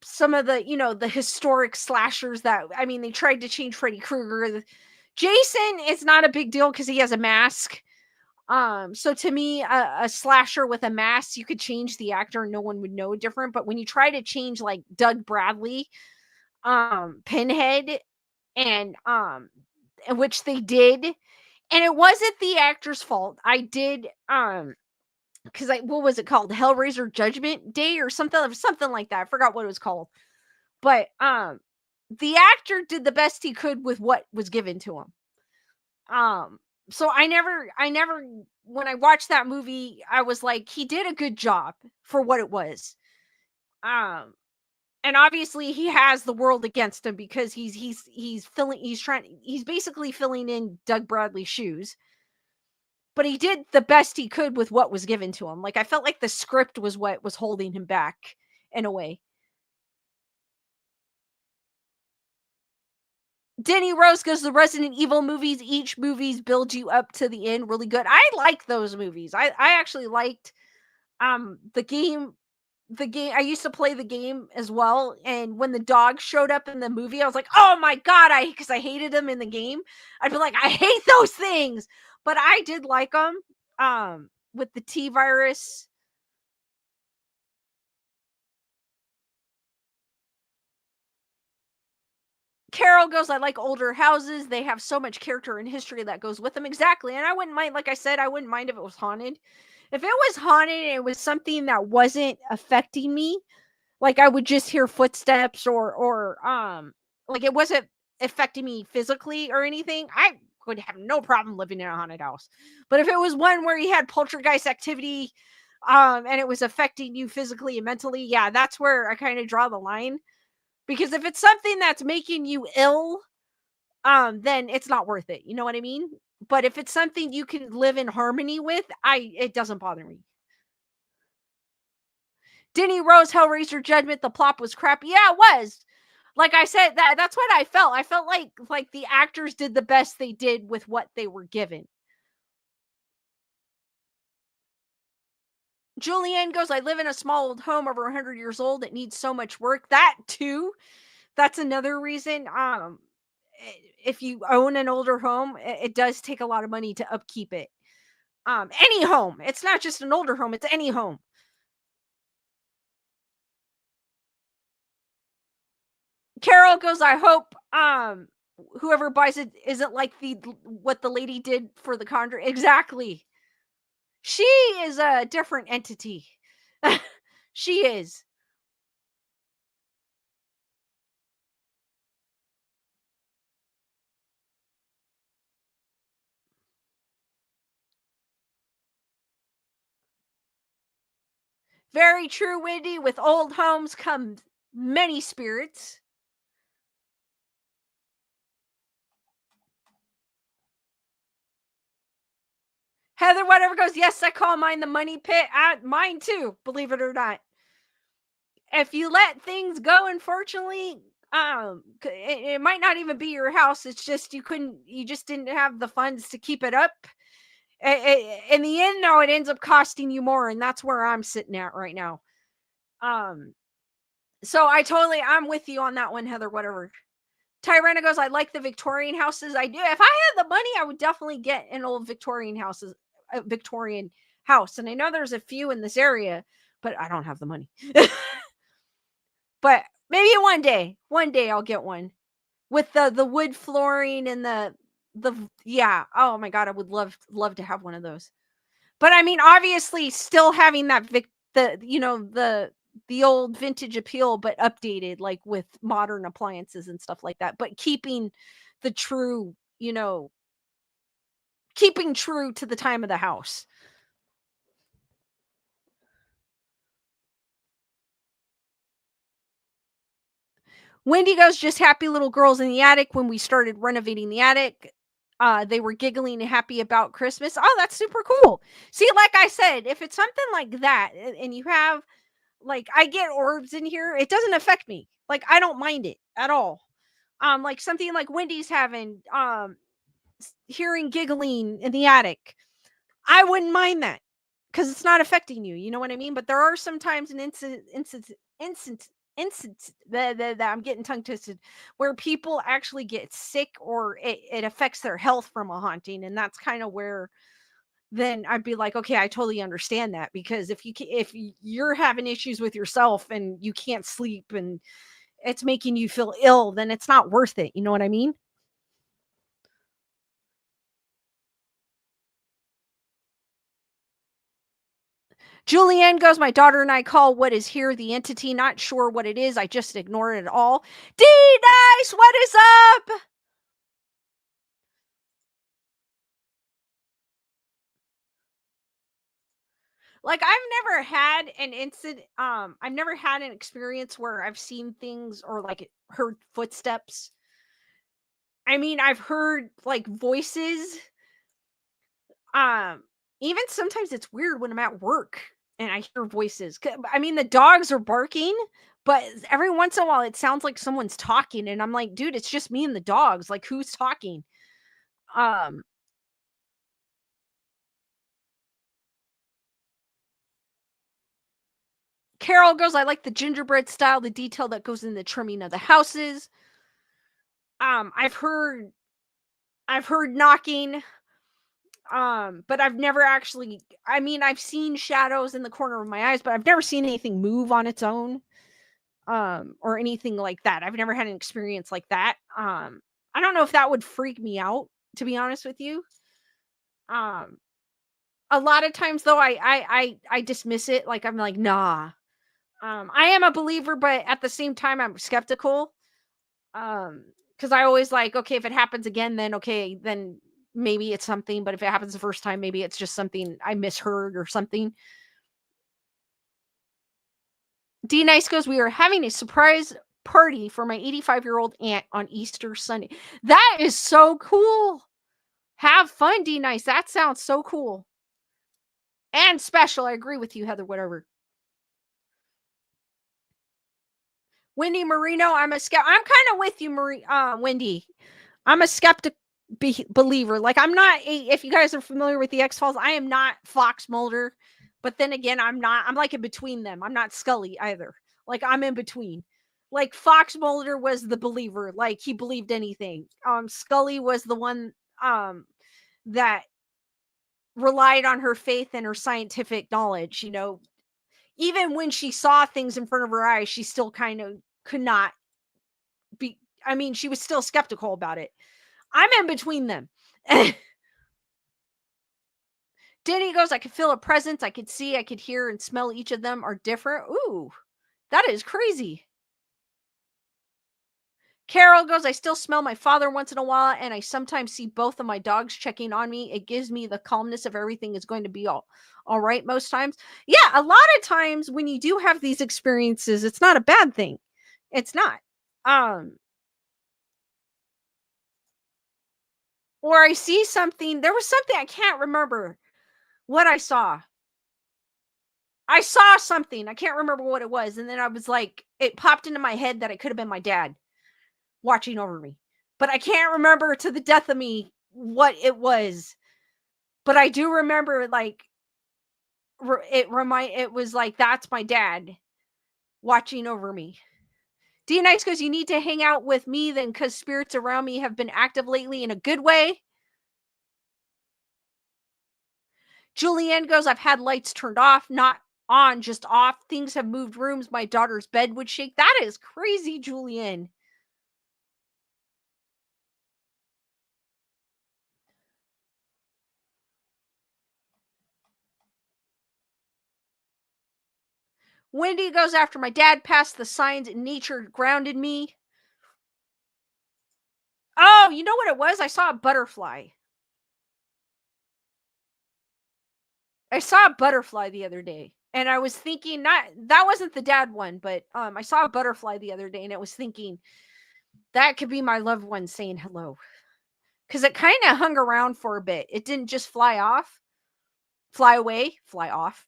some of the historic slashers that I mean, they tried to change Freddy Krueger. Jason is not a big deal because he has a mask. So to me, a slasher with a mask, you could change the actor and no one would know different, but when you try to change, like, Doug Bradley, Pinhead, and which they did, and it wasn't the actor's fault. I did because I what was it called? Hellraiser Judgment Day or something like that. I forgot what it was called. But the actor did the best he could with what was given to him. Um so I never when I watched that movie, I was like, he did a good job for what it was. Um and obviously he has the world against him because he's basically filling in Doug Bradley's shoes. But he did the best he could with what was given to him. Like, I felt like the script was what was holding him back in a way. Denny Rose goes, "The Resident Evil movies, each movies build you up to the end really good." I like those movies. I actually liked the game. I used to play the game as well, and when the dog showed up in the movie, I was like, "Oh my god!" Because I hated him in the game. I'd be like, "I hate those things," but I did like them. With the T virus, Carol goes, "I like older houses. They have so much character and history that goes with them." Exactly, and I wouldn't mind. Like I said, I wouldn't mind if it was haunted. If it was haunted and it was something that wasn't affecting me, like, I would just hear footsteps or like, it wasn't affecting me physically or anything, I would have no problem living in a haunted house. But if it was one where you had poltergeist activity, and it was affecting you physically and mentally, yeah, that's where I kinda draw the line. Because if it's something that's making you ill, then it's not worth it, you know what I mean? But if it's something you can live in harmony with, I it doesn't bother me. Denny Rose, Hellraiser Judgment, the plot was crappy. Yeah, it was. Like I said, that's what I felt. I felt like the actors did the best they did with what they were given. Julianne goes, I live in a small old home over 100 years old. It needs so much work. That too. That's another reason. If you own an older home, it does take a lot of money to upkeep it. Any home. It's not just an older home, it's any home. Carol goes, I hope whoever buys it isn't like the what the lady did for the Conjuring. Exactly. She is a different entity. She is. Very true, Wendy. With old homes come many spirits. Heather, whatever goes, yes, I call mine the money pit. Mine too, believe it or not. If you let things go, unfortunately, it might not even be your house. It's just you just didn't have the funds to keep it up. In the end, though, it ends up costing you more, and that's where I'm sitting at right now. Um, so I'm with you on that one, Heather. Whatever. Tyrena goes, I like the Victorian houses. I do. If I had the money, I would definitely get an old Victorian house. And I know there's a few in this area, but I don't have the money. But maybe one day I'll get one with the wood flooring and the yeah. Oh my god, I would love to have one of those. But I mean, obviously, still having that the old vintage appeal, but updated like with modern appliances and stuff like that. But keeping the true, keeping true to the time of the house. Wendy goes, just happy little girls in the attic. When we started renovating the attic, they were giggling and happy about Christmas. Oh, that's super cool. See, like I said, if it's something like that and you have, like, I get orbs in here, it doesn't affect me. Like, I don't mind it at all. Like something like Wendy's having, hearing giggling in the attic. I wouldn't mind that because it's not affecting you. You know what I mean? But there are sometimes instance that I'm getting tongue twisted where people actually get sick or it affects their health from a haunting, and that's kind of where then I'd be like, okay, I totally understand that, because if you're having issues with yourself and you can't sleep and it's making you feel ill, then it's not worth it. You know what I mean? Julianne goes, my daughter and I call what is here the entity. Not sure what it is. I just ignore it all. D Nice, what is up? Like, I've never had an incident. I've never had an experience where I've seen things or like heard footsteps. I mean, I've heard like voices. Um, Even sometimes it's weird when I'm at work and I hear voices. I mean, the dogs are barking, but every once in a while it sounds like someone's talking, and I'm like, dude, it's just me and the dogs. Like, who's talking? Um, Carol goes, I like the gingerbread style, the detail that goes in the trimming of the houses. Um, I've heard I've heard knocking. But I've never actually, I mean, I've seen shadows in the corner of my eyes, but I've never seen anything move on its own. Or anything like that. I've never had an experience like that. I don't know if that would freak me out, to be honest with you. Um, a lot of times though, I dismiss it. Like, I'm like, nah. I am a believer, but at the same time, I'm skeptical. Because I always like, okay, if it happens again, then okay, then maybe it's something. But if it happens the first time, maybe it's just something I misheard or something. D Nice goes, we are having a surprise party for my 85-year-old aunt on Easter Sunday. That is so cool. Have fun, D Nice. That sounds so cool. And special. I agree with you, Heather, whatever. Wendy Marino, I'm kind of with you, Wendy. I'm a skeptic believer. Like, I'm not if you guys are familiar with the X Files, I am not Fox Mulder, but then again, I'm like in between them. I'm not Scully either. Like, I'm in between. Like, Fox Mulder was the believer, like he believed anything. Scully was the one that relied on her faith and her scientific knowledge, even when she saw things in front of her eyes, she still kind of could not be. I mean, she was still skeptical about it. I'm in between them. Danny goes, I could feel a presence. I could see, I could hear and smell each of them are different. Ooh, that is crazy. Carol goes, I still smell my father once in a while, and I sometimes see both of my dogs checking on me. It gives me the calmness of everything is going to be all right most times. Yeah, a lot of times when you do have these experiences, it's not a bad thing. It's not. Or I see something. There was something I can't remember what I saw. I saw something. I can't remember what it was. And then I was like, it popped into my head that it could have been my dad watching over me. But I can't remember to the death of me what it was. But I do remember, like, it was like, that's my dad watching over me. D Nice goes, you need to hang out with me then, because spirits around me have been active lately in a good way. Julianne goes, I've had lights turned off, not on, just off. Things have moved rooms. My daughter's bed would shake. That is crazy, Julianne. Wendy goes, after my dad passed, the signs in nature grounded me. Oh, you know what it was? I saw a butterfly. I saw a butterfly the other day. And I was thinking, not that wasn't the dad one, but I saw a butterfly the other day, and I was thinking that could be my loved one saying hello. Because it kind of hung around for a bit. It didn't just fly off, fly away, fly off.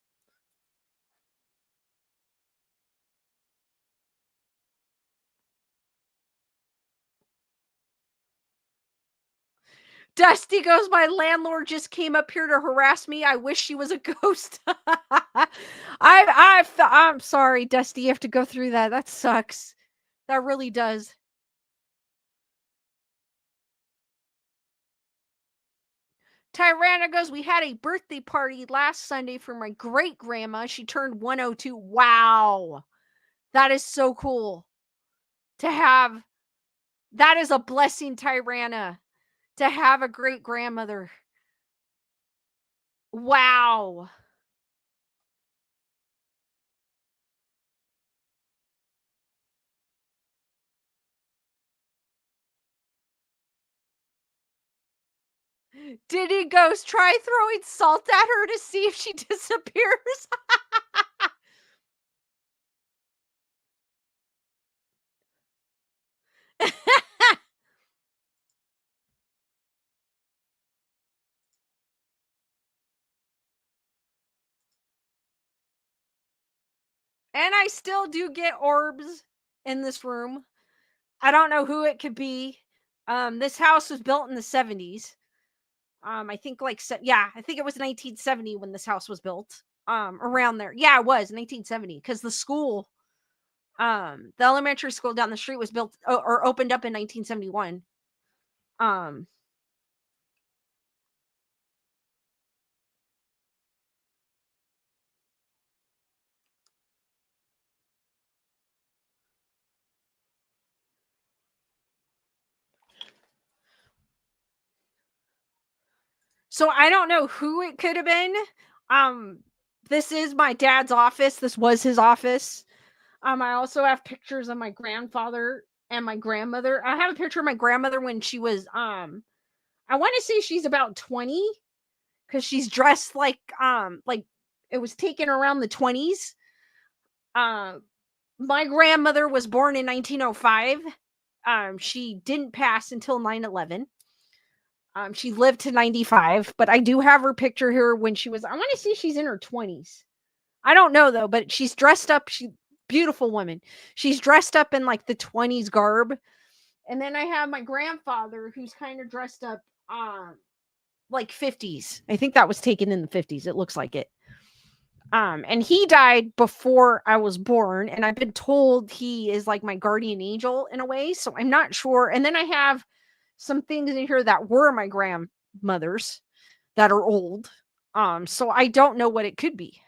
Dusty goes, my landlord just came up here to harass me. I wish she was a ghost. I'm sorry, Dusty. You have to go through that. That sucks. That really does. Tyrana goes, we had a birthday party last Sunday for my great grandma. She turned 102. Wow. That is so cool to have. That is a blessing, Tyrana, to have a great grandmother. Wow. Did he ghost try throwing salt at her to see if she disappears? And I still do get orbs in this room. I don't know who it could be. This house was built in the 70s. I think I think it was 1970 when this house was built. Around there. Yeah, it was 1970 because the elementary school down the street was built or opened up in 1971. Um, so I don't know who it could have been. Um, this is my dad's office. This was his office. I also have pictures of my grandfather and my grandmother. I have a picture of my grandmother when she was I want to say she's about 20 because she's dressed like it was taken around the 20s. My grandmother was born in 1905. She didn't pass until 9/11. She lived to 95, but I do have her picture here when she was, I want to say she's in her 20s. I don't know though, but she's dressed up. beautiful woman. She's dressed up in like the 20s garb. And then I have my grandfather who's kind of dressed up like 50s. I think that was taken in the 50s. It looks like it. And he died before I was born, and I've been told he is like my guardian angel in a way, so I'm not sure. And then I have some things in here that were my grandmother's that are old. So I don't know what it could be.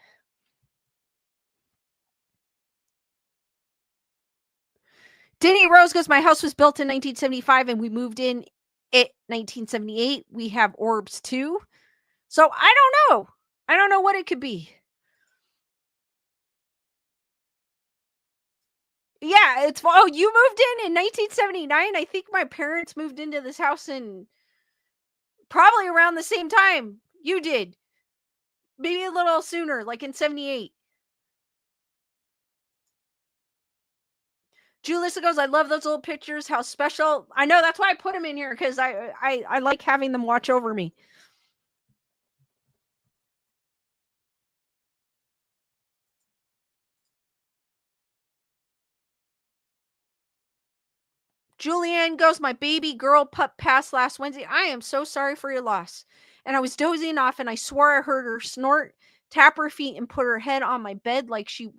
Denny Rose goes, my house was built in 1975 and we moved in it 1978. We have orbs too. So I don't know. I don't know what it could be. Yeah, it's oh, you moved in 1979. I think my parents moved into this house in probably around the same time you did. Maybe a little sooner, like in 78. Julissa goes, I love those old pictures. How special. I know that's why I put them in here because I like having them watch over me. Julianne goes, my baby girl pup passed last Wednesday. I am so sorry for your loss. And I was dozing off and I swore I heard her snort, tap her feet, and put her head on my bed like she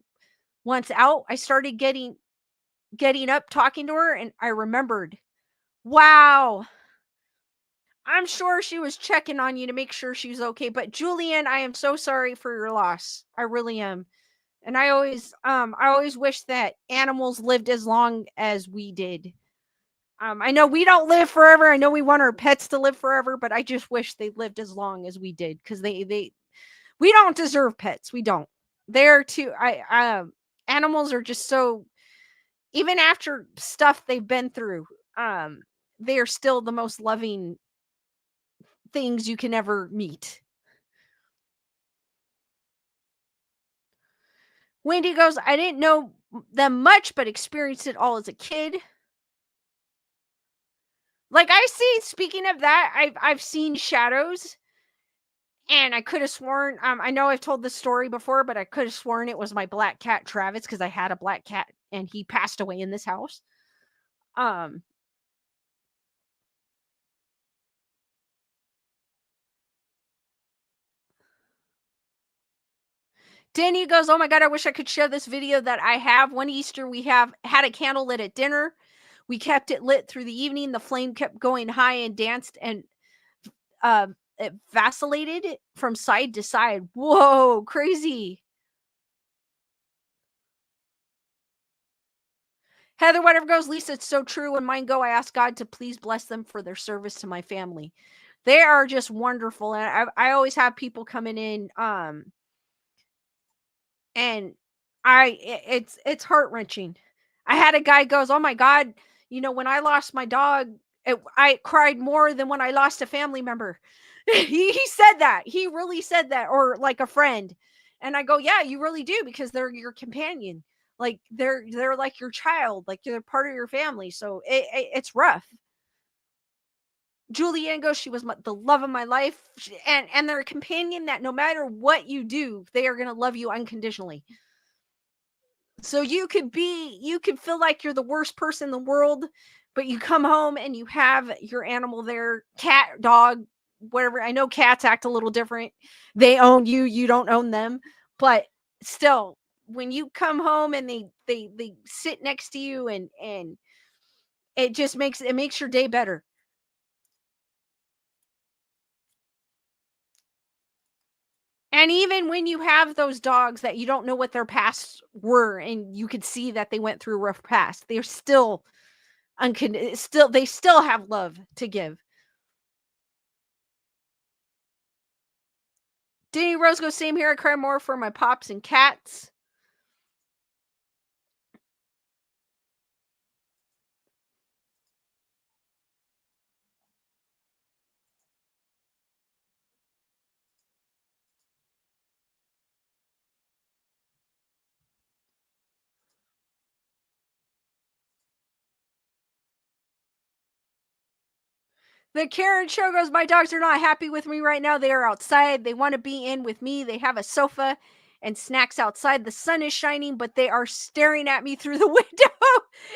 wants out. I started getting up, talking to her, and I remembered. Wow. I'm sure she was checking on you to make sure she was okay. But Julianne, I am so sorry for your loss. I really am. And I always wish that animals lived as long as we did. I know we don't live forever. I know we want our pets to live forever, but I just wish they lived as long as we did because they we don't deserve pets. We don't. They're too. Animals are just so. Even after stuff they've been through, um, they are still the most loving things you can ever meet. Wendy goes, I didn't know them much, but experienced it all as a kid. Like I see, speaking of that, I've seen shadows, and I could have sworn. I know I've told this story before, but I could have sworn it was my black cat Travis because I had a black cat and he passed away in this house. Um, Danny goes, oh my god, I wish I could share this video that I have. One Easter, we have had a candle lit at dinner. We kept it lit through the evening. The flame kept going high and danced and it vacillated from side to side. Whoa, crazy. Heather, whatever goes, Lisa, it's so true. When mine go, I ask God to please bless them for their service to my family. They are just wonderful. And I always have people coming in, and it's heart-wrenching. I had a guy goes, "Oh my god, when I lost my dog, I cried more than when I lost a family member." He said that. He really said that, or like a friend. And I go, "Yeah, you really do because they're your companion. Like they're like your child, like they're part of your family. So it's rough." Julianne goes, "She was the love of my life, and they're a companion that no matter what you do, they are going to love you unconditionally." So you could feel like you're the worst person in the world, but you come home and you have your animal there, cat, dog, whatever. I know cats act a little different. They own you, you don't own them, but still when you come home and they sit next to you and it makes your day better. And even when you have those dogs that you don't know what their pasts were and you could see that they went through a rough past, they're still still they still have love to give. Danny Rose goes, same here. I cry more for my pops and cats. The Karen show goes, my dogs are not happy with me right now. They are outside. They want to be in with me. They have a sofa and snacks outside. The sun is shining, but they are staring at me through the window.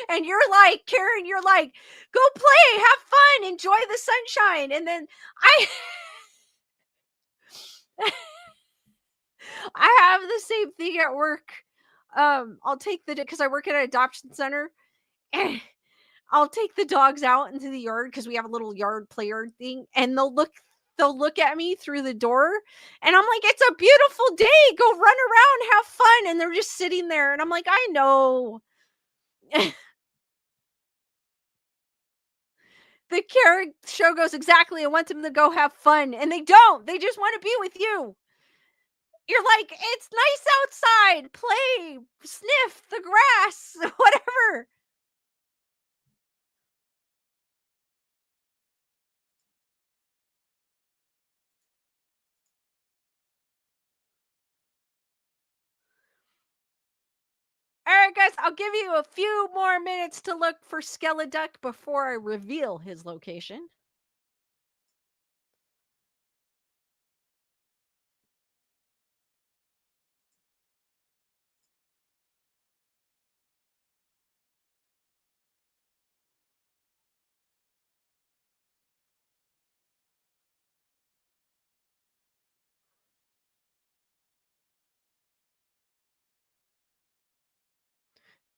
And you're like, Karen, you're like, go play, have fun, enjoy the sunshine. And then I I have the same thing at work. I'll take the because I work at an adoption center, and I'll take the dogs out into the yard because we have a little yard play yard thing, and they'll look at me through the door, and I'm like, it's a beautiful day. Go run around, have fun. And they're just sitting there, and I'm like, I know. The Karen show goes, exactly. I want them to go have fun, and they don't. They just want to be with you. You're like, it's nice outside. Play, sniff the grass, whatever. All right, guys, I'll give you a few more minutes to look for Skeleduck before I reveal his location.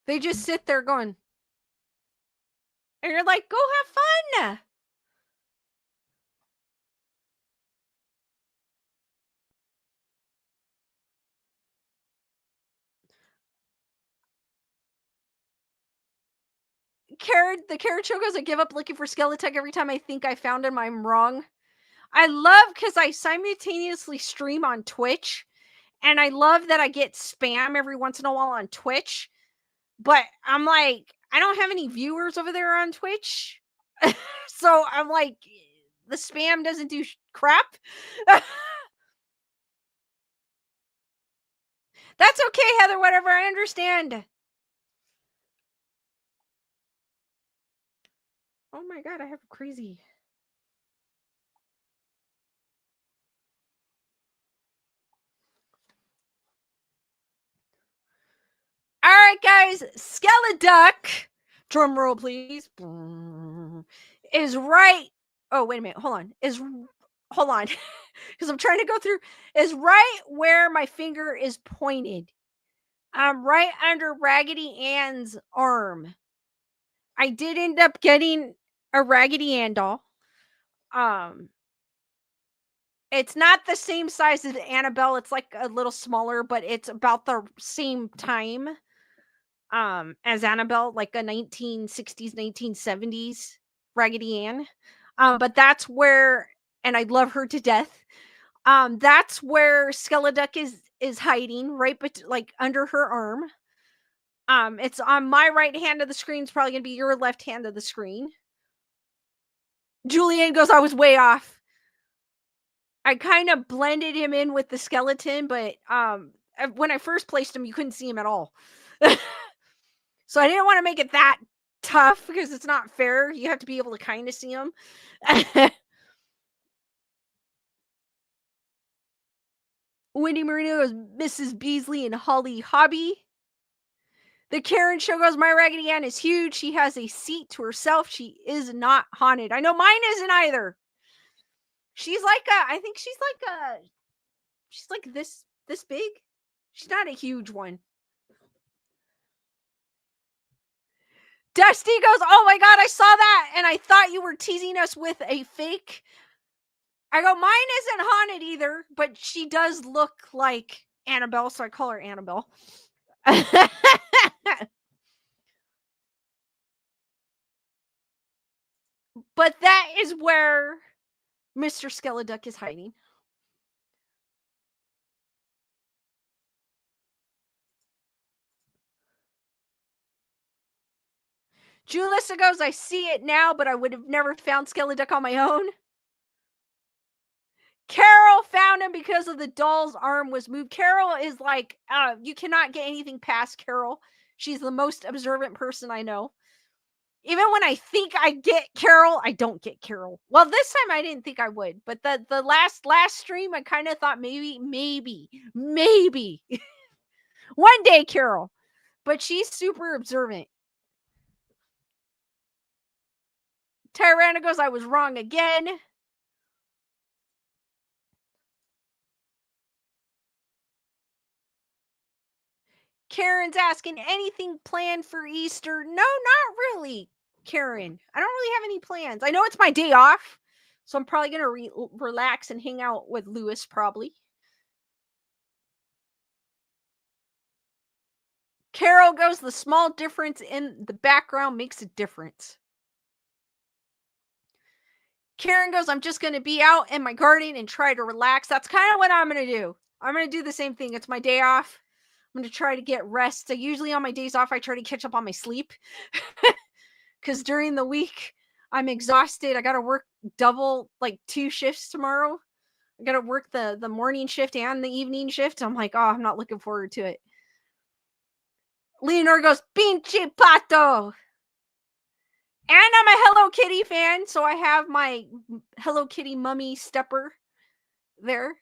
They just sit there going, and you're like, go have fun. The Karen show goes, I give up looking for Skeleduck every time I think I found him. I'm wrong. I love because I simultaneously stream on Twitch, and I love that I get spam every once in a while on Twitch. But I'm like, I don't have any viewers over there on Twitch. So I'm like, the spam doesn't do crap. That's okay, Heather, whatever. I understand. Oh my God, I have crazy. All right, guys, Skeleduck, drum roll, please, is right. Oh, wait a minute. Hold on. Hold on. Because I'm trying to go through, is right where my finger is pointed. Right under Raggedy Ann's arm. I did end up getting a Raggedy Ann doll. Um, it's not the same size as Annabelle. It's like a little smaller, but it's about the same time as Annabelle, like a 1960s, 1970s Raggedy Ann. But that's where, and I love her to death. That's where Skeleduck is hiding, right, but like under her arm. It's on my right hand of the screen. It's probably gonna be your left hand of the screen. Julianne goes, I was way off. I kind of blended him in with the skeleton, but when I first placed him, you couldn't see him at all. So I didn't want to make it that tough because it's not fair. You have to be able to kind of see him. Wendy Marino goes, Mrs. Beasley and Holly Hobby. The Karen show goes, my Raggedy Ann is huge. She has a seat to herself. She is not haunted. I know mine isn't either. She's like I think she's like this big. She's not a huge one. Dusty goes, oh my God, I saw that, and I thought you were teasing us with a fake. I go, mine isn't haunted either, but she does look like Annabelle, so I call her Annabelle. But that is where Mr. Skeleduck is hiding. Julissa goes, I see it now, but I would have never found Skeleduck on my own. Carol found him because of the doll's arm was moved. Carol is like, you cannot get anything past Carol. She's the most observant person I know. Even when I think I get Carol, I don't get Carol. Well, this time I didn't think I would, but the last stream I kind of thought maybe one day Carol. But she's super observant. Tyrana goes, I was wrong again. Karen's asking, anything planned for Easter? No, not really, Karen. I don't really have any plans. I know it's my day off, so I'm probably going to relax and hang out with Lewis, probably. Carol goes, the small difference in the background makes a difference. Karen goes, I'm just going to be out in my garden and try to relax. That's kind of what I'm going to do. I'm going to do the same thing. It's my day off. I'm going to try to get rest. So usually on my days off, I try to catch up on my sleep. Because during the week, I'm exhausted. I got to work double, like 2 shifts tomorrow. I got to work the morning shift and the evening shift. I'm like, oh, I'm not looking forward to it. Leonor goes, pinche pato. And I'm a Hello Kitty fan, so I have my Hello Kitty mummy stepper there.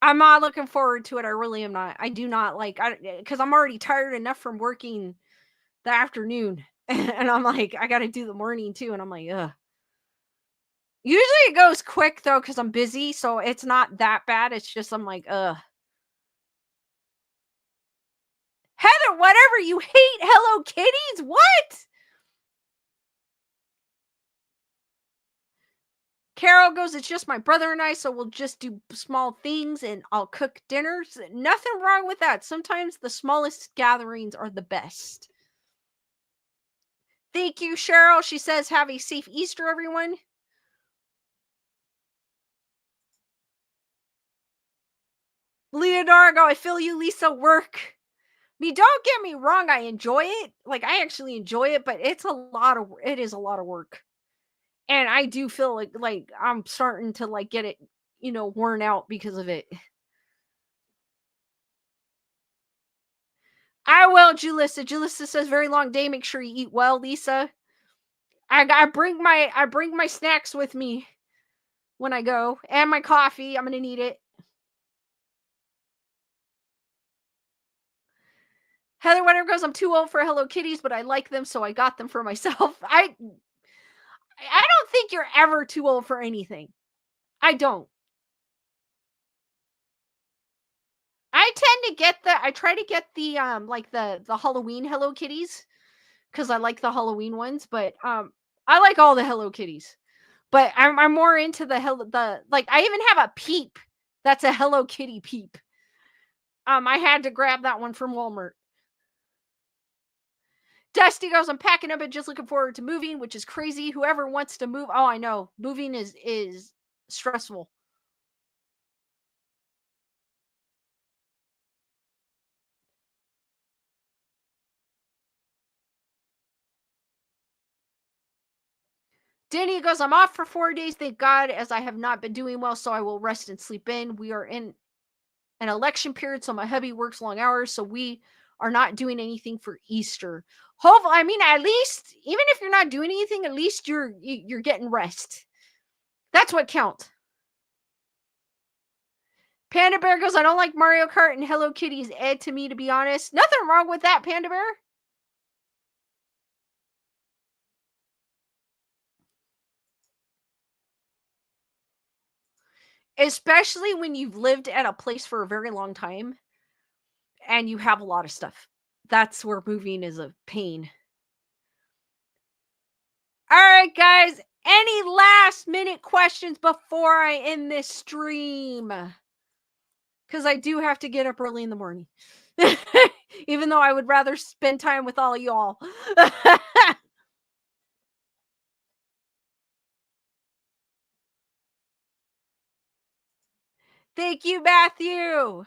I'm not looking forward to it. I really am not. I do not like, because I'm already tired enough from working the afternoon. And I'm like, I got to do the morning too. And I'm like, ugh. Usually it goes quick though, because I'm busy. So it's not that bad. It's just, I'm like, ugh. Heather, whatever, you hate Hello Kitties? What? Carol goes, it's just my brother and I, so we'll just do small things and I'll cook dinners. Nothing wrong with that. Sometimes the smallest gatherings are the best. Thank you, Cheryl. She says, have a safe Easter, everyone. Leonardo, I feel you, Lisa. Work. Don't get me wrong, I enjoy it. Like, I actually enjoy it, but it is a lot of work. And I do feel like I'm starting to like get it, worn out because of it. I will, Julissa. Julissa says, very long day. Make sure you eat well, Lisa. I bring my snacks with me when I go, and my coffee. I'm gonna need it. Heather Whatever goes, I'm too old for Hello Kitties, but I like them, so I got them for myself. I don't think you're ever too old for anything. I don't. I try to get the like the Halloween Hello Kitties because I like the Halloween ones, but I like all the Hello Kitties. But I'm more into the like, I even have a Peep that's a Hello Kitty Peep. I had to grab that one from Walmart. Dusty goes, I'm packing up and just looking forward to moving, which is crazy. Whoever wants to move, oh, I know. Moving is stressful. Danny goes, I'm off for 4 days, thank God, as I have not been doing well, so I will rest and sleep in. We are in an election period, so my hubby works long hours, so we are not doing anything for Easter. Hopefully, I mean, at least, even if you're not doing anything, at least you're getting rest. That's what counts. Panda Bear goes, I don't like Mario Kart and Hello Kitty's Ed to me, to be honest. Nothing wrong with that, Panda Bear. Especially when you've lived at a place for a very long time and you have a lot of stuff. That's where moving is a pain. All right, guys. Any last minute questions before I end this stream? Because I do have to get up early in the morning. Even though I would rather spend time with all y'all. Thank you, Matthew.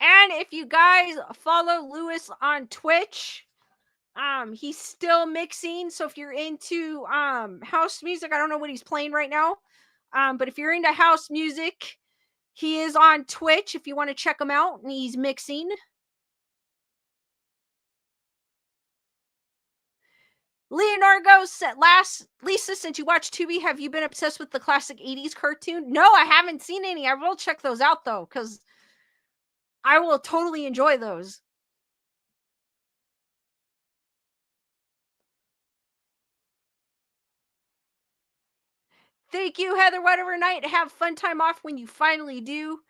And if you guys follow Lewis on Twitch, he's still mixing. So if you're into house music, I don't know what he's playing right now. But if you're into house music, he is on Twitch if you want to check him out, and he's mixing. Leonardo said, last Lisa, since you watch Tubi, have you been obsessed with the classic 80s cartoon? No, I haven't seen any. I will check those out though, because I will totally enjoy those. Thank you, Heather. Whatever night. Have fun time off when you finally do.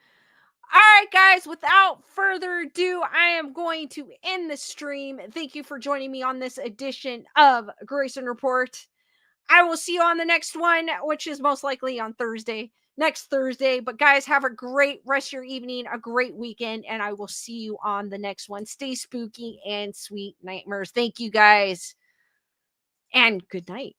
All right, guys, without further ado, I am going to end the stream. Thank you for joining me on this edition of Grayson Report. I will see you on the next one, which is most likely on next Thursday. But guys, have a great rest of your evening, a great weekend, and I will see you on the next one. Stay spooky and sweet nightmares. Thank you, guys, and good night.